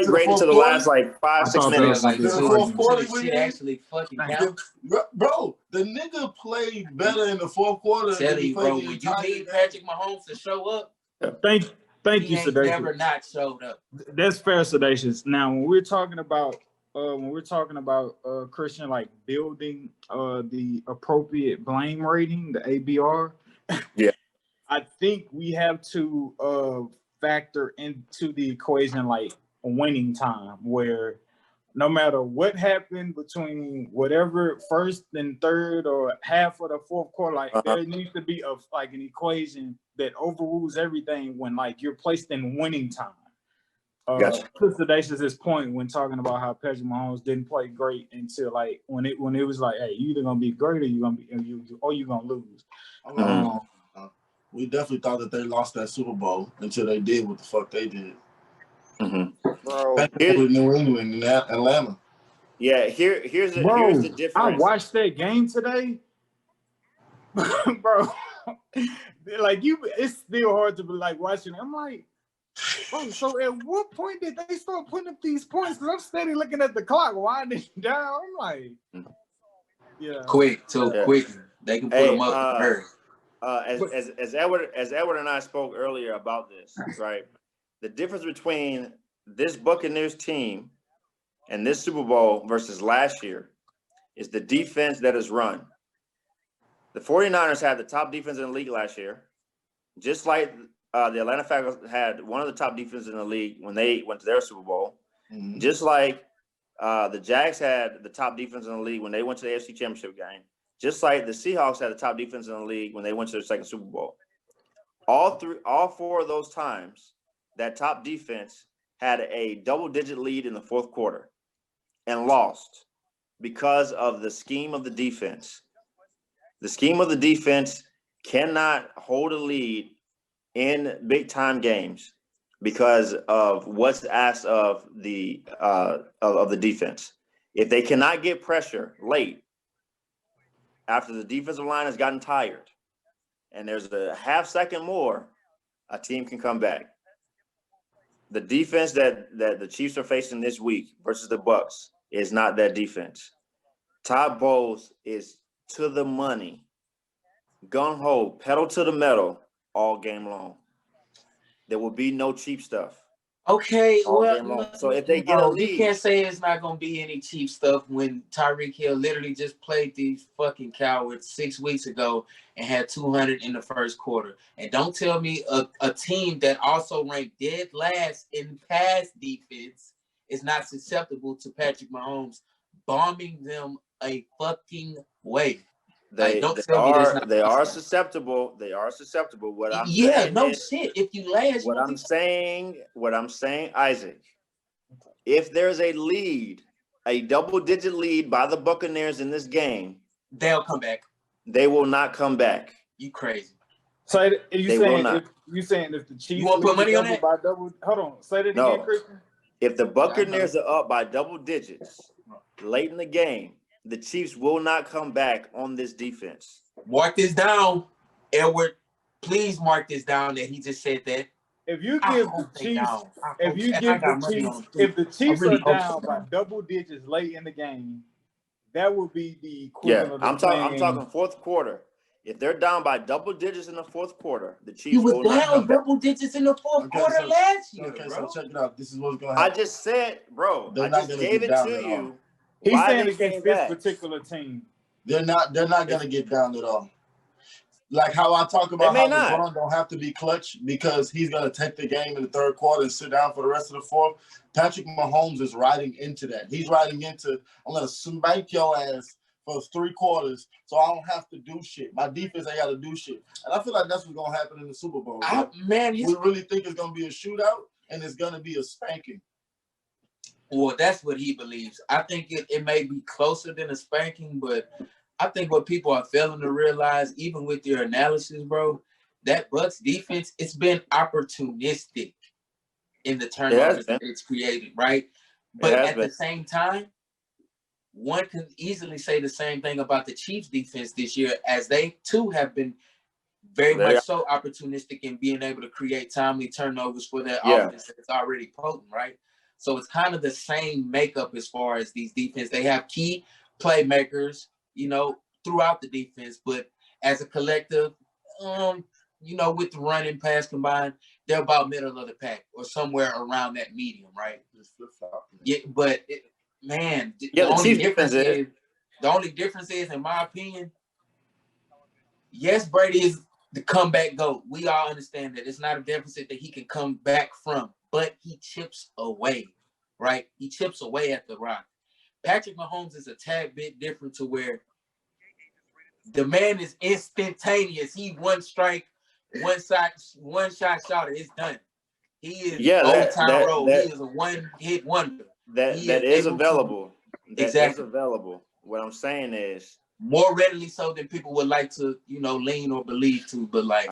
C: great until the last like 5-6 minutes.
E: Like the fourth quarter, shit actually fucking counts.
D: Bro, the nigga played better in the fourth quarter.
E: Tell you, bro, when you need Patrick Mahomes to show up,
A: thank you, Sedacious.
E: Never not showed up.
A: That's fair, Sedacious. Now, when we're talking about Christian, like building the appropriate blame rating, the ABR.
C: Yeah,
A: I think we have to factor into the equation like winning time, where no matter what happened between whatever first and third or half of the fourth quarter, like there needs to be an equation that overrules everything when like you're placed in winning time.
C: Gotcha.
A: To Sedacious's point when talking about how Patrick Mahomes didn't play great until like when it was like, hey, you either gonna be great or you're gonna lose.
D: We definitely thought that they lost that Super Bowl until they did what the fuck they did.
B: Bro,
D: with New England and Atlanta.
C: Yeah, here's the difference.
A: I watched that game today, bro. Like it's still hard to be like watching. I'm like, bro. So at what point did they start putting up these points? Because I'm steady looking at the clock, winding down. I'm like, yeah,
E: quick. They can put them up.
C: As Edward and I spoke earlier about this, right? The difference between this Buccaneers team and this Super Bowl versus last year is the defense that is run. The 49ers had the top defense in the league last year, just like the Atlanta Falcons had one of the top defenses in the league when they went to their Super Bowl, just like the Jags had the top defense in the league when they went to the AFC Championship game. Just like the Seahawks had the top defense in the league when they went to their second Super Bowl. All 4 of those times, that top defense had a double-digit lead in the fourth quarter and lost because of the scheme of the defense. The scheme of the defense cannot hold a lead in big-time games because of what's asked of the defense. If they cannot get pressure late, after the defensive line has gotten tired and there's a half second more, a team can come back. The defense that the Chiefs are facing this week versus the Bucks is not that defense. Todd Bowles is to the money, gung-ho, pedal to the metal all game long. There will be no cheap stuff.
E: Okay,
C: all
E: well,
C: game long. So if they get a
E: no,
C: lead,
E: you can't say it's not gonna be any cheap stuff when Tyreek Hill literally just played these fucking cowards 6 weeks ago and had 200 in the first quarter. And don't tell me a team that also ranked dead last in pass defense is not susceptible to Patrick Mahomes bombing them a fucking way.
C: they
E: Don't tell me that's not.
C: they are susceptible. They are susceptible. What I'm
E: Yeah,
C: saying
E: no
C: is,
E: shit. If you last,
C: what I'm saying, Isaac, if there's a lead, a double-digit lead by the Buccaneers in this game,
E: they'll come back.
C: they will not come back.
E: You crazy.
A: So
C: They will not.
A: you saying if the Chiefs
E: wanna put money on
A: double
E: that?
A: by double, hold on, say that
C: No.
A: again, Christian.
C: If the Buccaneers are up by double digits late in the game, the Chiefs will not come back on this defense.
E: Mark this down, Edward. Please mark this down that he just said that.
A: If you
E: I
A: give
E: hope
A: the
E: they
A: Chiefs,
E: down.
A: if you
E: I
A: give
E: got
A: the
E: money
A: Chiefs,
E: on them, too.
A: if the Chiefs
E: really
A: are
E: hope
A: down
E: so.
A: by double digits late in the game, that would be the equivalent of
C: I'm
A: saying,
C: talking fourth quarter. If they're down by double digits in the fourth quarter, the
E: He
C: Chiefs
E: was
C: will not
E: down
C: come back.
E: double digits in the fourth quarter
D: so-
E: last year,
D: Okay,
E: bro.
D: so check it out. This is what's gonna
C: I
D: happen.
C: just said, bro,
D: They're
C: I
D: not
C: just
D: gonna
C: gave
D: get
C: it
D: down
C: to
D: at all.
C: you.
A: he's
C: Why
A: saying
C: they
A: against
C: came
A: this
C: back.
A: particular team.
D: They're not gonna get down at all. Like how I talk about
C: They
D: how
C: may not.
D: LeBron don't have to be clutch because he's gonna take the game in the third quarter and sit down for the rest of the fourth. Patrick Mahomes is riding into that. He's riding into, I'm gonna spank your ass for 3 quarters, so I don't have to do shit. My defense ain't gotta do shit. And I feel like that's what's gonna happen in the Super Bowl. We really think it's gonna be a shootout and it's gonna be a spanking.
E: Well, that's what he believes. I think it may be closer than a spanking, but I think what people are failing to realize, even with your analysis, bro, that Bucks defense, it's been opportunistic in the turnovers that it's created, right? But at the same time, one can easily say the same thing about the Chiefs defense this year, as they too have been very much so opportunistic in being able to create timely turnovers for their offense that's already potent, right? So it's kind of the same makeup as far as these defense. They have key playmakers, throughout the defense, but as a collective, with the run and pass combined, they're about middle of the pack or somewhere around that medium, right? Yeah, but the only difference is, in my opinion, yes, Brady is the comeback GOAT. We all understand that it's not a deficit that he can come back from, but he chips away, right? He chips away at the rock. Patrick Mahomes is a tad bit different to where the man is instantaneous. He one strike, one shot shot, it's done. He is old time road. He is a one-hit wonder.
C: That is available. That is available. What I'm saying is
E: more readily so than people would like to, lean or believe to. But like,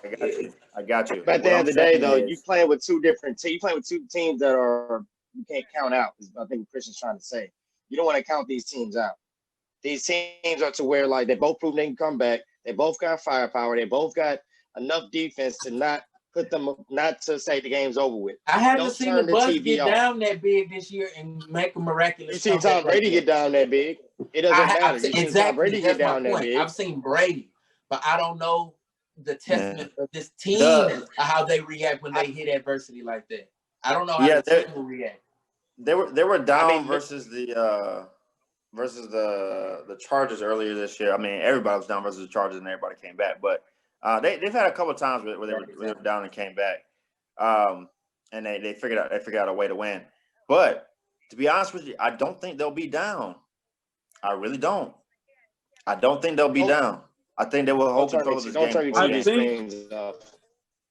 C: I got you.
B: But at the end of the day, though, you playing with two different teams. You playing with two teams that are you can't count out. Is I think what Christian's trying to say. You don't want to count these teams out. These teams are to where like they both prove they can come back. They both got firepower. They both got enough defense to not to say the game's over with.
E: I haven't seen the Bucks get down that big this year and make a miraculous.
B: You see Tom Brady get down that big. It doesn't matter. You see Tom Brady get down that big.
E: I've seen Brady, but I don't know the testament of this team, how they react when they hit adversity like that. I don't know how the team will react.
C: They were down versus the Chargers earlier this year. I mean, everybody was down versus the Chargers and everybody came back. But they've had a couple of times where they were down and came back. And they figured out a way to win. But to be honest with you, I don't think they'll be down. I really don't. I don't think they'll be down. I think they will hold control of this game.
A: I think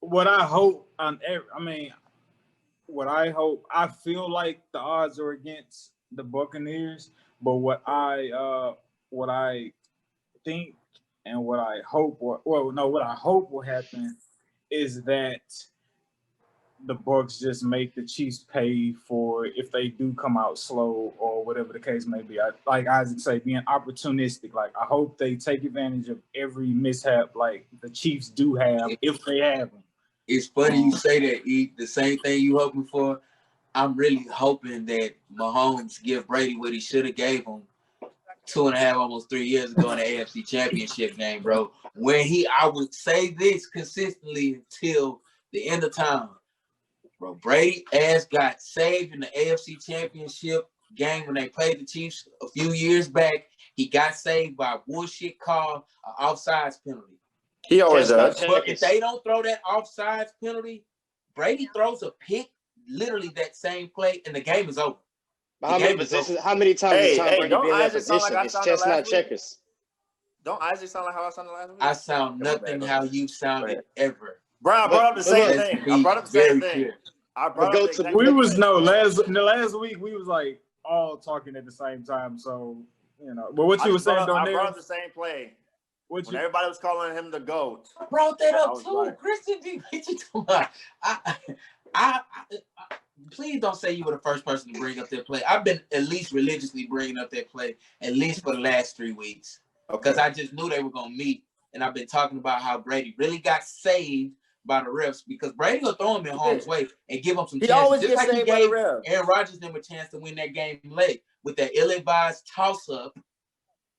A: what I hope I feel like the odds are against the Buccaneers, but what I think and what I hope will happen is that the Bucs just make the Chiefs pay for if they do come out slow or whatever the case may be. Like Isaac say, being opportunistic. Like I hope they take advantage of every mishap like the Chiefs do have if they have them.
E: It's funny you say that, E. The same thing you hoping for. I'm really hoping that Mahomes give Brady what he should have gave him 2.5, almost 3 years ago in the AFC Championship game, bro. When I would say this consistently until the end of time. Bro, Brady ass got saved in the AFC Championship game when they played the Chiefs a few years back. He got saved by a bullshit call, an offsides penalty.
C: He always does.
E: But if they don't throw that offsides penalty, Brady throws a pick literally that same play, and the game is over.
B: How many positions? How many times has Tom Brady been in that position? It's chestnut checkers.
C: Don't Isaac sound like how I sounded last week?
E: I sound nothing how you sounded ever.
C: Bro, I brought up the same thing. I brought up the same thing.
A: We was last week we was like all talking at the same time. So but what you were saying,
C: I brought up the same play. When everybody was calling him the GOAT.
E: I brought that up too. Like, Christian, what you talking about? Please don't say you were the first person to bring up that play. I've been at least religiously bringing up that play at least for the last 3 weeks. Because I just knew they were going to meet. And I've been talking about how Brady really got saved by the refs because Brady will throw him in harm's way and give him some chances.
C: Always
E: just like
C: saved
E: he gave
C: by the refs.
E: Aaron Rodgers them a chance to win that game late with that ill-advised toss-up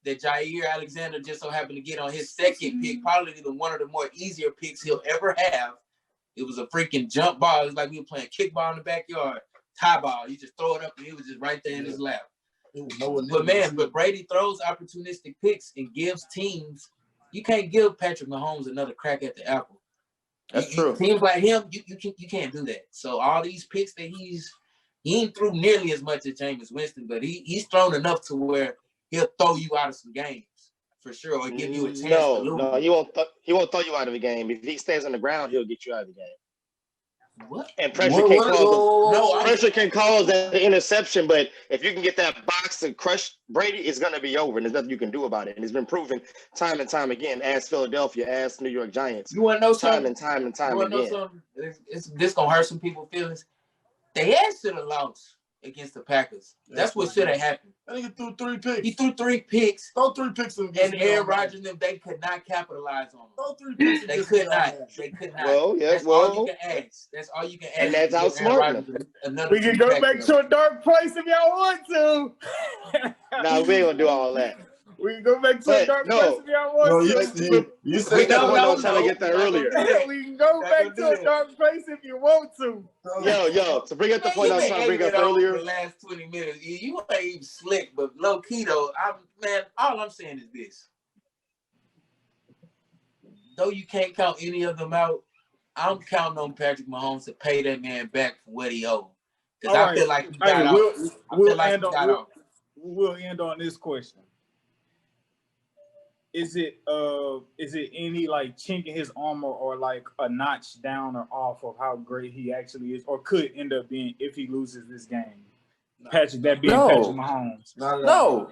E: that Jair Alexander just so happened to get on his second pick, probably one of the more easier picks he'll ever have. It was a freaking jump ball. It was like we were playing kickball in the backyard, tie ball. You just throw it up and he was just right there in his lap. But Brady throws opportunistic picks and gives teams. You can't give Patrick Mahomes another crack at the apple.
C: That's true.
E: Teams like him, you can't do that. So all these picks that he ain't threw nearly as much as Jameis Winston, but he's thrown enough to where he'll throw you out of some games for sure, or give you a chance to lose.
B: No, he won't throw you out of the game. If he stays on the ground, he'll get you out of the game.
E: What?
B: And pressure can cause that interception, but if you can get that box and crush Brady, it's going to be over, and there's nothing you can do about it. And it's been proven time and time again. Ask Philadelphia, ask New York Giants.
E: You want to know something?
B: Time and time again.
E: This going to hurt some people's feelings. They should have lost against the Packers. That's what should have happened.
D: I think he threw 3 picks.
E: He threw 3 picks.
D: Throw 3 picks.
E: And Aaron Rodgers and them, they could not capitalize on them.
D: Throw 3 picks.
E: They could not. They could not.
B: Well, yeah,
E: that's all you can ask. That's all you can ask.
B: And that's outsmart.
A: We can go back to a dark place if y'all want to.
B: No, we ain't gonna do all that.
A: We can go back to a dark place if y'all want to.
B: You said that one. I was trying to get that earlier.
A: We can go back to a dark place if you want to.
B: Yo, to bring up the point I was trying to bring up earlier.
E: The last 20 minutes, you ain't even slick, but low key though, all I'm saying is this. Though you can't count any of them out, I'm counting on Patrick Mahomes to pay that man back for what he owed. Because I feel like he got out.
A: We'll end on this question. Is it any like chink in his armor or like a notch down or off of how great he actually is, or could end up being if he loses this game? Patrick Mahomes.
C: No.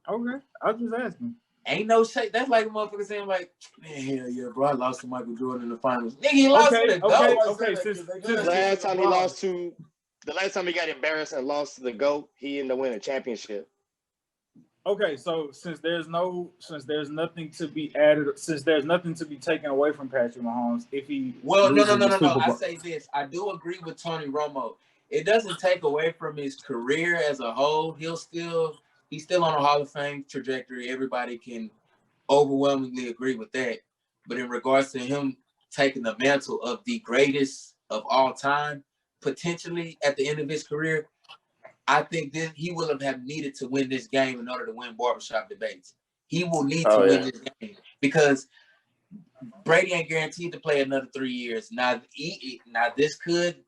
A: Okay, I was just asking.
E: Ain't no shake. That's like a motherfucker saying like, man, hell yeah, bro, I lost to Michael Jordan in the finals. Nigga, he lost to the GOAT.
A: Okay.
B: The last time he got embarrassed and lost to the GOAT, he ended up winning a championship.
A: Okay, so since there's nothing to be added, since there's nothing to be taken away from Patrick Mahomes, if he
E: no. I say this. I do agree with Tony Romo. It doesn't take away from his career as a whole. He's still on a Hall of Fame trajectory. Everybody can overwhelmingly agree with that. But in regards to him taking the mantle of the greatest of all time, potentially at the end of his career, I think that he will have needed to win this game in order to win barbershop debates. He will need to win this game because Brady ain't guaranteed to play another 3 years. Now this could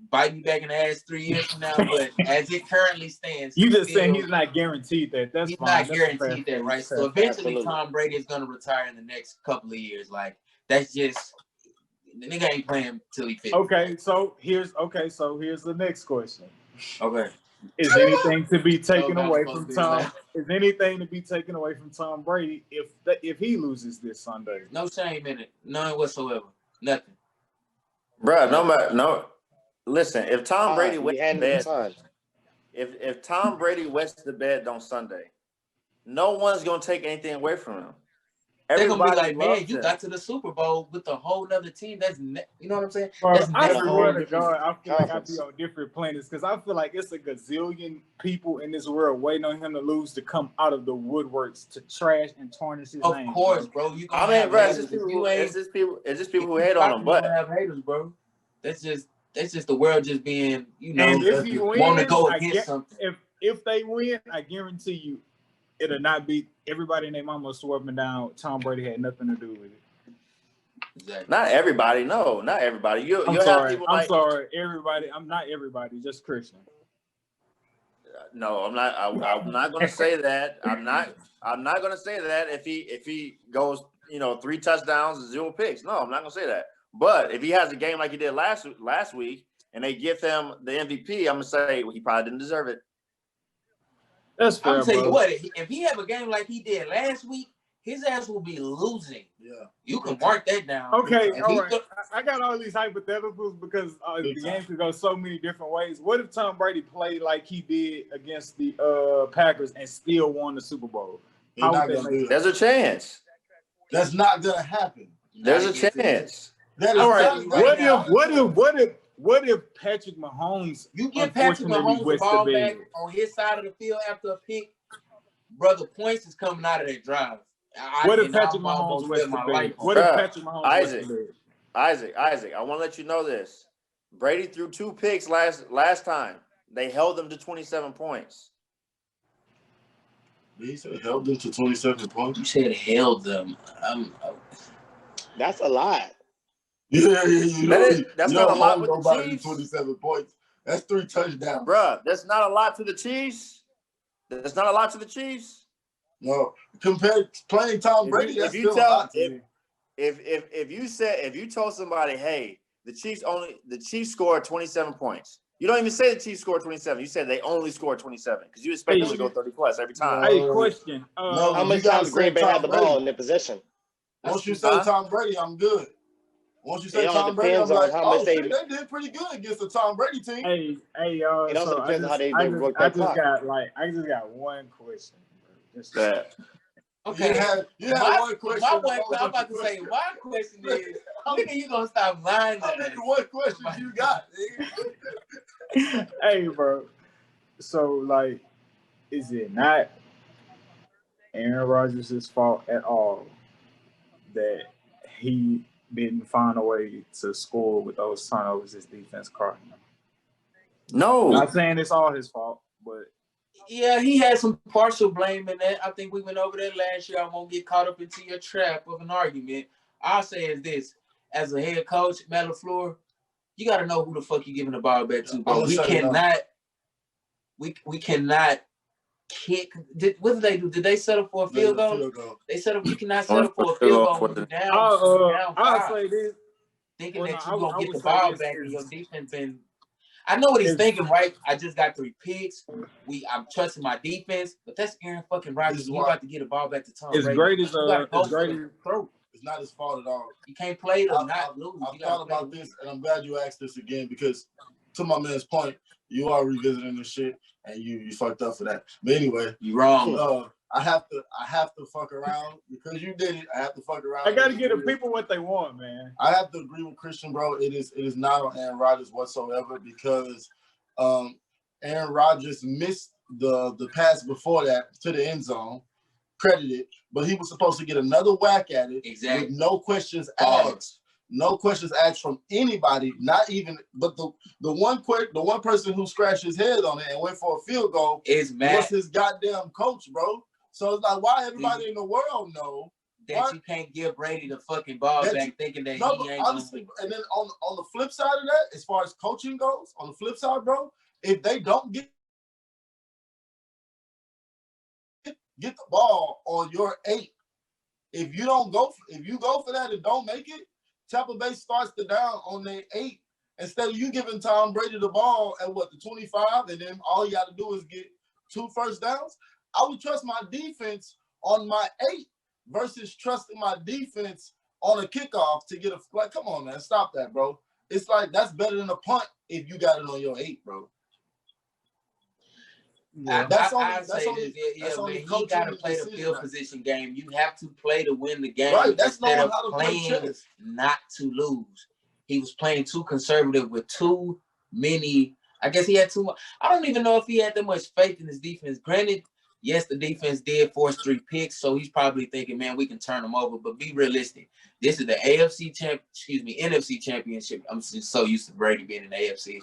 E: bite me back in the ass 3 years from now, but as it currently stands,
A: you just saying he's not guaranteed that. That's
E: he's
A: fine.
E: Not guaranteed that, right? So eventually, Tom Brady is going to retire in the next couple of years. Like that's just the nigga ain't playing till he 50.
A: Okay, so here's the next question.
E: Okay.
A: Is anything to be taken away from Tom? Is anything to be taken away from Tom Brady if he loses this Sunday?
E: No shame in it, none whatsoever, nothing.
C: Bro, no. Listen, if Tom Brady wets the bed, if Tom Brady wets the bed on Sunday, no one's gonna take anything away from him.
E: They're gonna be like, man, you got to the Super Bowl with a whole nother team. You know what I'm saying?
A: I swear to God, I feel like I'd be on different planets because I feel like it's a gazillion people in this world waiting on him to lose to come out of the woodworks to trash and tarnish his name.
E: Of course, bro.
C: It's just people who hate on him, but
E: have haters, bro. That's just That's just the world just being, you know,
A: And if you
E: want to
A: win,
E: go against something.
A: if they win, I guarantee you, it'll not be everybody and their mama swerving down. Tom Brady had nothing to do with it.
E: Exactly.
C: Not everybody. No, not everybody. You
A: I'm
C: have
A: sorry.
C: people
A: I'm
C: like
A: sorry. Everybody. I'm not everybody. Just Christian.
C: no. I'm not. I'm not going to say that. I'm not going to say that if he goes 3 touchdowns and 0 picks. No, I'm not going to say that. But if he has a game like he did last week and they give him the MVP, I'm going to say he probably didn't deserve it.
A: That's fair.
E: I'm telling you
A: brother.
E: what, if he have a game like he did last week, his ass will be losing.
D: Yeah.
E: You can mark that down.
A: Okay,
E: If
A: all
E: he
A: right. I got all these hypotheticals because the game could go so many different ways. What if Tom Brady played like he did against the Packers and still won the Super Bowl?
D: You're not gonna do that.
C: There's a chance.
D: That's not gonna happen.
C: There's a chance.
D: That is
A: All right.
D: right
A: What if Patrick Mahomes?
E: You get Patrick Mahomes the ball back on his side of the field after a pick, brother, points is coming out of that drive.
A: What if Patrick Mahomes was my life? What if Patrick Mahomes
C: Isaac, I want to let you know this. Brady threw 2 picks last time. They held them to 27 points.
D: He said held them to 27 points.
E: You said held them.
B: That's a lot.
D: Yeah.
C: That's not a lot with the Chiefs.
D: 27 points. That's 3 touchdowns.
C: Bruh, that's not a lot to the Chiefs. That's not a lot to the Chiefs.
D: No, compared to playing Tom Brady, that's still a lot to me.
C: If you told somebody, hey, the Chiefs scored 27 points. You don't even say the Chiefs scored 27. You said they only scored 27 because you expect them to go 30 plus every time.
A: Hey, question.
B: How many times Green Bay had the ball in their possession?
D: Once you say Tom Brady, I'm good. Once you say Tom Brady, I'm like, they did pretty good against the Tom Brady team.
A: Hey, y'all.
B: It also depends on how they work
A: I
B: that clock.
A: I just got one question. Just
C: that.
E: Okay.
D: You had one question.
E: I'm about to say, my question is, when are you going to stop lying to us?
D: What question you got, nigga?
A: Hey, bro. So, is it not Aaron Rodgers' fault at all that he didn't find a way to score with those turnovers his defense caught him?
C: No.
A: I'm not saying it's all his fault, but
E: yeah, he had some partial blame in that. I think we went over that last year. I won't get caught up into your trap of an argument. I'll say is this: as a head coach, Matt LaFleur, you got to know who the fuck you giving the ball back to, bro. We cannot kick. What did they do? Did they settle for a field goal? They settled. You cannot settle for a field goal when you're down.
A: I'll say this:
E: thinking that you're gonna get the ball back and your defense been. I know what he's thinking, right? I just got 3 picks. I'm trusting my defense, but that's Aaron fucking Rodgers. You about to get the ball back to Tom Brady.
A: It's great as
D: It's not his fault at all.
E: You can't play to not lose.
D: I've thought about this, and I'm glad you asked this again because, to my man's point, you are revisiting this shit, and you fucked up for that. But anyway,
E: you wrong.
D: I have to fuck around because you did it. I have to fuck around.
A: I gotta give the people what they want, man.
D: I have to agree with Christian, bro. It is not on Aaron Rodgers whatsoever because Aaron Rodgers missed the pass before that to the end zone, credited, but he was supposed to get another whack at it with no questions asked. No questions asked from anybody, not even. But the one person who scratched his head on it and went for a field goal was his goddamn coach, bro. So it's like, why everybody in the world know
E: that you can't give Brady the fucking ball back, thinking that he ain't
D: honestly. And then on the flip side of that, as far as coaching goes, on the flip side, bro, if they don't get the ball on your 8, if you go for that and don't make it, Tampa Bay starts the down on their 8 instead of you giving Tom Brady the ball at the 25, and then all you got to do is get 2 first downs. I would trust my defense on my 8 versus trusting my defense on a kickoff to get a come on, man, stop that, bro. It's like that's better than a punt if you got it on your 8, bro.
E: Yeah, that's only he got to play the field position game. You have to play to win the game.
D: Right, that's
E: instead
D: not
E: of
D: how to
E: playing
D: play chess.
E: Not to lose. He was playing too conservative with too many. I guess he had too much. I don't even know if he had that much faith in his defense. Granted, Yes, the defense did force 3 picks, so he's probably thinking, man, we can turn them over. But be realistic. This is the NFC championship. I'm just so used to Brady being in the AFC.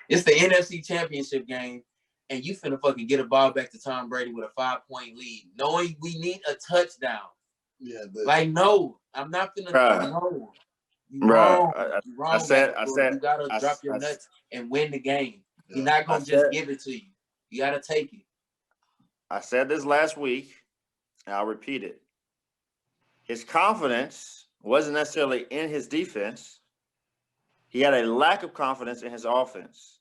E: It's the NFC championship game, and you finna fucking get a ball back to Tom Brady with a 5-point lead, knowing we need a touchdown.
D: Yeah,
E: no, I'm not finna. No, you
C: Bruh,
E: wrong. You wrong.
C: I said,
E: you gotta drop your nuts and win the game. He's not gonna just give it to you. You gotta take it.
C: I said this last week, and I'll repeat it. His confidence wasn't necessarily in his defense. He had a lack of confidence in his offense.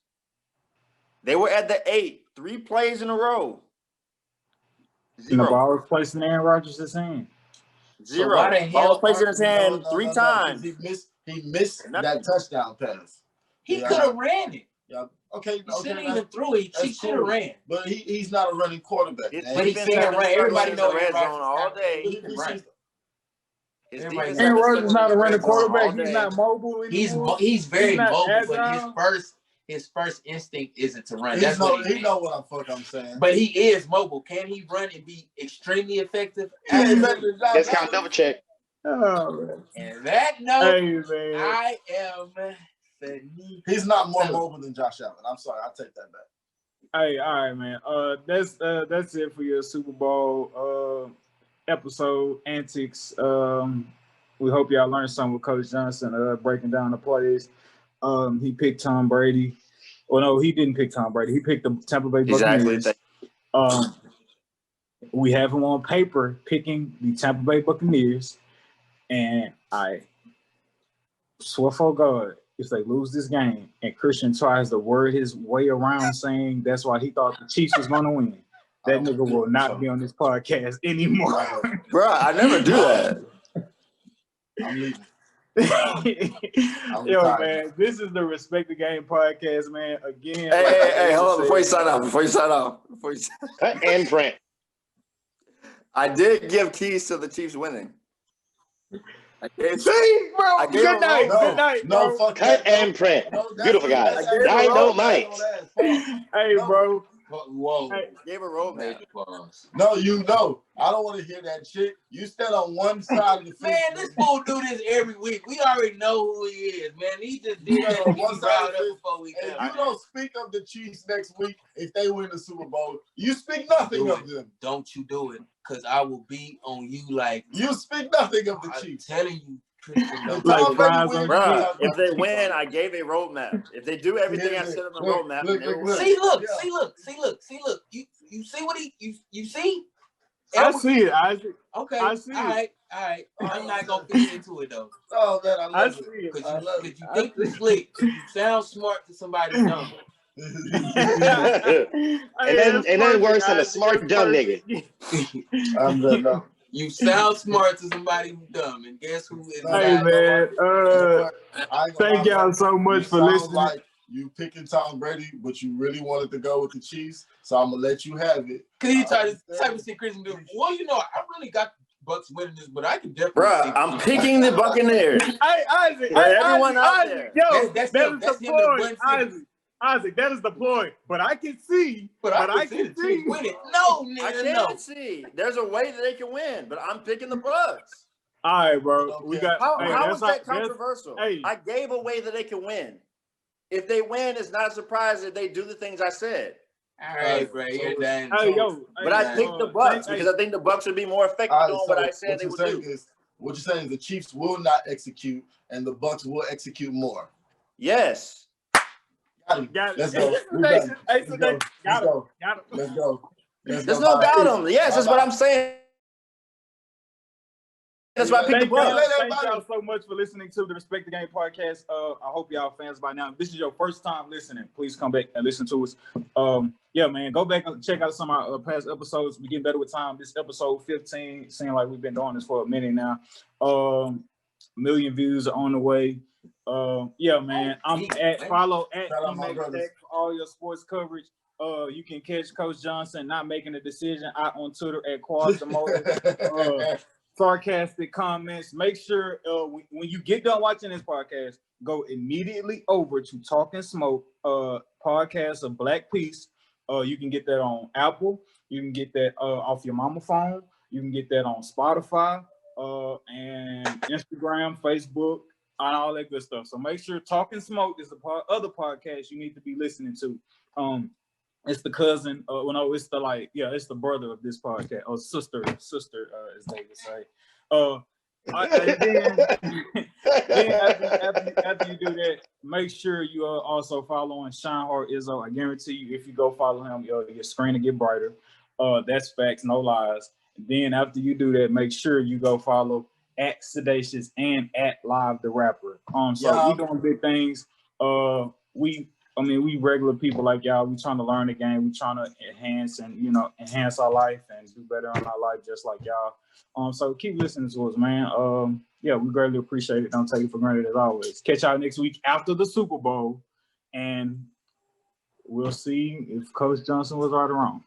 C: They were at the 8, 3 plays in a row.
A: 0. And the ball was placed in Aaron Rodgers' hand.
C: 0.
E: So why the hell
C: ball was placed in his hand 3 times.
D: He missed that touchdown pass.
E: He could have ran it.
D: Yeah. Okay.
E: He shouldn't even threw it. He should have ran.
D: But he's not a running quarterback.
E: But he can't run. Everybody knows
C: red zone all day.
E: He can run.
A: Aaron Rodgers is not a running quarterback. He's not mobile anymore.
E: He's very mobile, but his first instinct isn't to run. That's what he
D: know what I'm saying.
E: But he is mobile. Can he run and be extremely effective?
B: Let's count double check.
A: Oh,
E: and that note,
A: hey,
E: I am.
D: He's not more mobile than Josh Allen. I'm sorry, I'll take that back.
A: Hey, all right, man. That's it for your Super Bowl episode antics. We hope y'all learned something with Coach Johnson breaking down the plays. He picked Tom Brady. Well, no, he didn't pick Tom Brady. He picked the Tampa Bay Buccaneers. Exactly. We have him on paper picking the Tampa Bay Buccaneers, and I swear for God, if they lose this game and Christian tries to word his way around saying that's why he thought the Chiefs was going to win, that nigga will not be on this podcast anymore.
C: Bro, I never do that.
D: I'm leaving.
A: Yo, man, this is the Respect the Game podcast, man. Again.
C: Hey, hold on. Before you sign off.
B: Cut and print.
C: I did give keys to the Chiefs winning.
A: See, bro. Good night.
D: No, fuck
B: cut and print. Beautiful guys. Dynamite.
A: Hey, bro.
E: Whoa.
C: Hey, gave a roadmap.
D: No, I don't want to hear that shit. You stand on one side of the fence.
E: Man, this fool do this every week. We already know who he is, man. He just did that on one side before we
D: and you don't speak of the Chiefs next week if they win the Super Bowl. You speak nothing of them.
E: Don't you do it, because I will be on you like...
D: You speak nothing of the Chiefs.
E: I'm telling you.
C: Bro, if they win, I gave a roadmap. If they do everything I said on the roadmap,
E: see, look. You see what you see?
A: I see it, Isaac.
E: Okay.
A: I see it.
E: All right. I'm not gonna get into it though.
D: Oh man,
A: I see it.
E: Because you think you slick. You sound smart to somebody dumb.
B: and then worse than a smart dumb nigga.
D: I'm done now.
E: You sound smart to somebody who's dumb, and guess who is?
A: Hey man, thank y'all so much for listening.
D: Like you picking Tom Brady, but you really wanted to go with the Chiefs, so I'm gonna let you have it.
E: Cause you try to see Christian do. Well, you know, I really got Bucks winning this, but I can definitely.
C: Bruh, I'm picking the Buccaneers.
A: Hey, Isaac,
C: everyone out there.
A: Yo, that's the point, Isaac, that is the point. But I can see. But I can see.
E: Win it. No, nigga,
C: I can't see. There's a way that they can win, but I'm picking the Bucks.
A: All right, bro. We got.
C: How is that controversial? I gave a way that they can win. If they win, it's not a surprise that they do the things I said.
E: All right, bro. You're done.
C: But I picked the Bucks because I think the Bucks would be more effective doing what I said they would do.
D: What you're saying is the Chiefs will not execute, and the Bucks will execute more.
C: Yes.
A: Got it.
D: Let's go.
A: Got it.
D: Let's go.
C: There's no doubt on them. Yes, that's what I'm saying. That's why I picked the Bucks.
A: Thank y'all so much for listening to the Respect the Game podcast. I hope y'all fans by now. If this is your first time listening, please come back and listen to us. Yeah, man, go back and check out some of our past episodes. We get better with time. This episode 15, seeing like we've been doing this for a minute now. 1 million views are on the way. Yeah, man. Follow at for all your sports coverage. You can catch Coach Johnson not making a decision out on Twitter at Quadmotive. Sarcastic comments. Make sure when you get done watching this podcast, go immediately over to Talk and Smoke podcast of Black Peace. You can get that on Apple, You can get that off your mama phone. You can get that on Spotify, and Instagram, Facebook, and all that good stuff. So make sure Talking Smoke is the other podcast you need to be listening to. It's the cousin. It's the it's the brother of this podcast, or sister, as they would say. And then after you do that, make sure you are also following Shineheart Izzo. I guarantee you, if you go follow him, your screen will get brighter. That's facts, no lies. And then after you do that, make sure you go follow at Sedacious and at Live the Rapper. So we doing big things. We regular people like y'all. We trying to learn the game. We trying to enhance our life and do better in our life, just like y'all. So keep listening to us, man. We greatly appreciate it. Don't take it for granted as always. Catch y'all next week after the Super Bowl, and we'll see if Coach Johnson was right or wrong.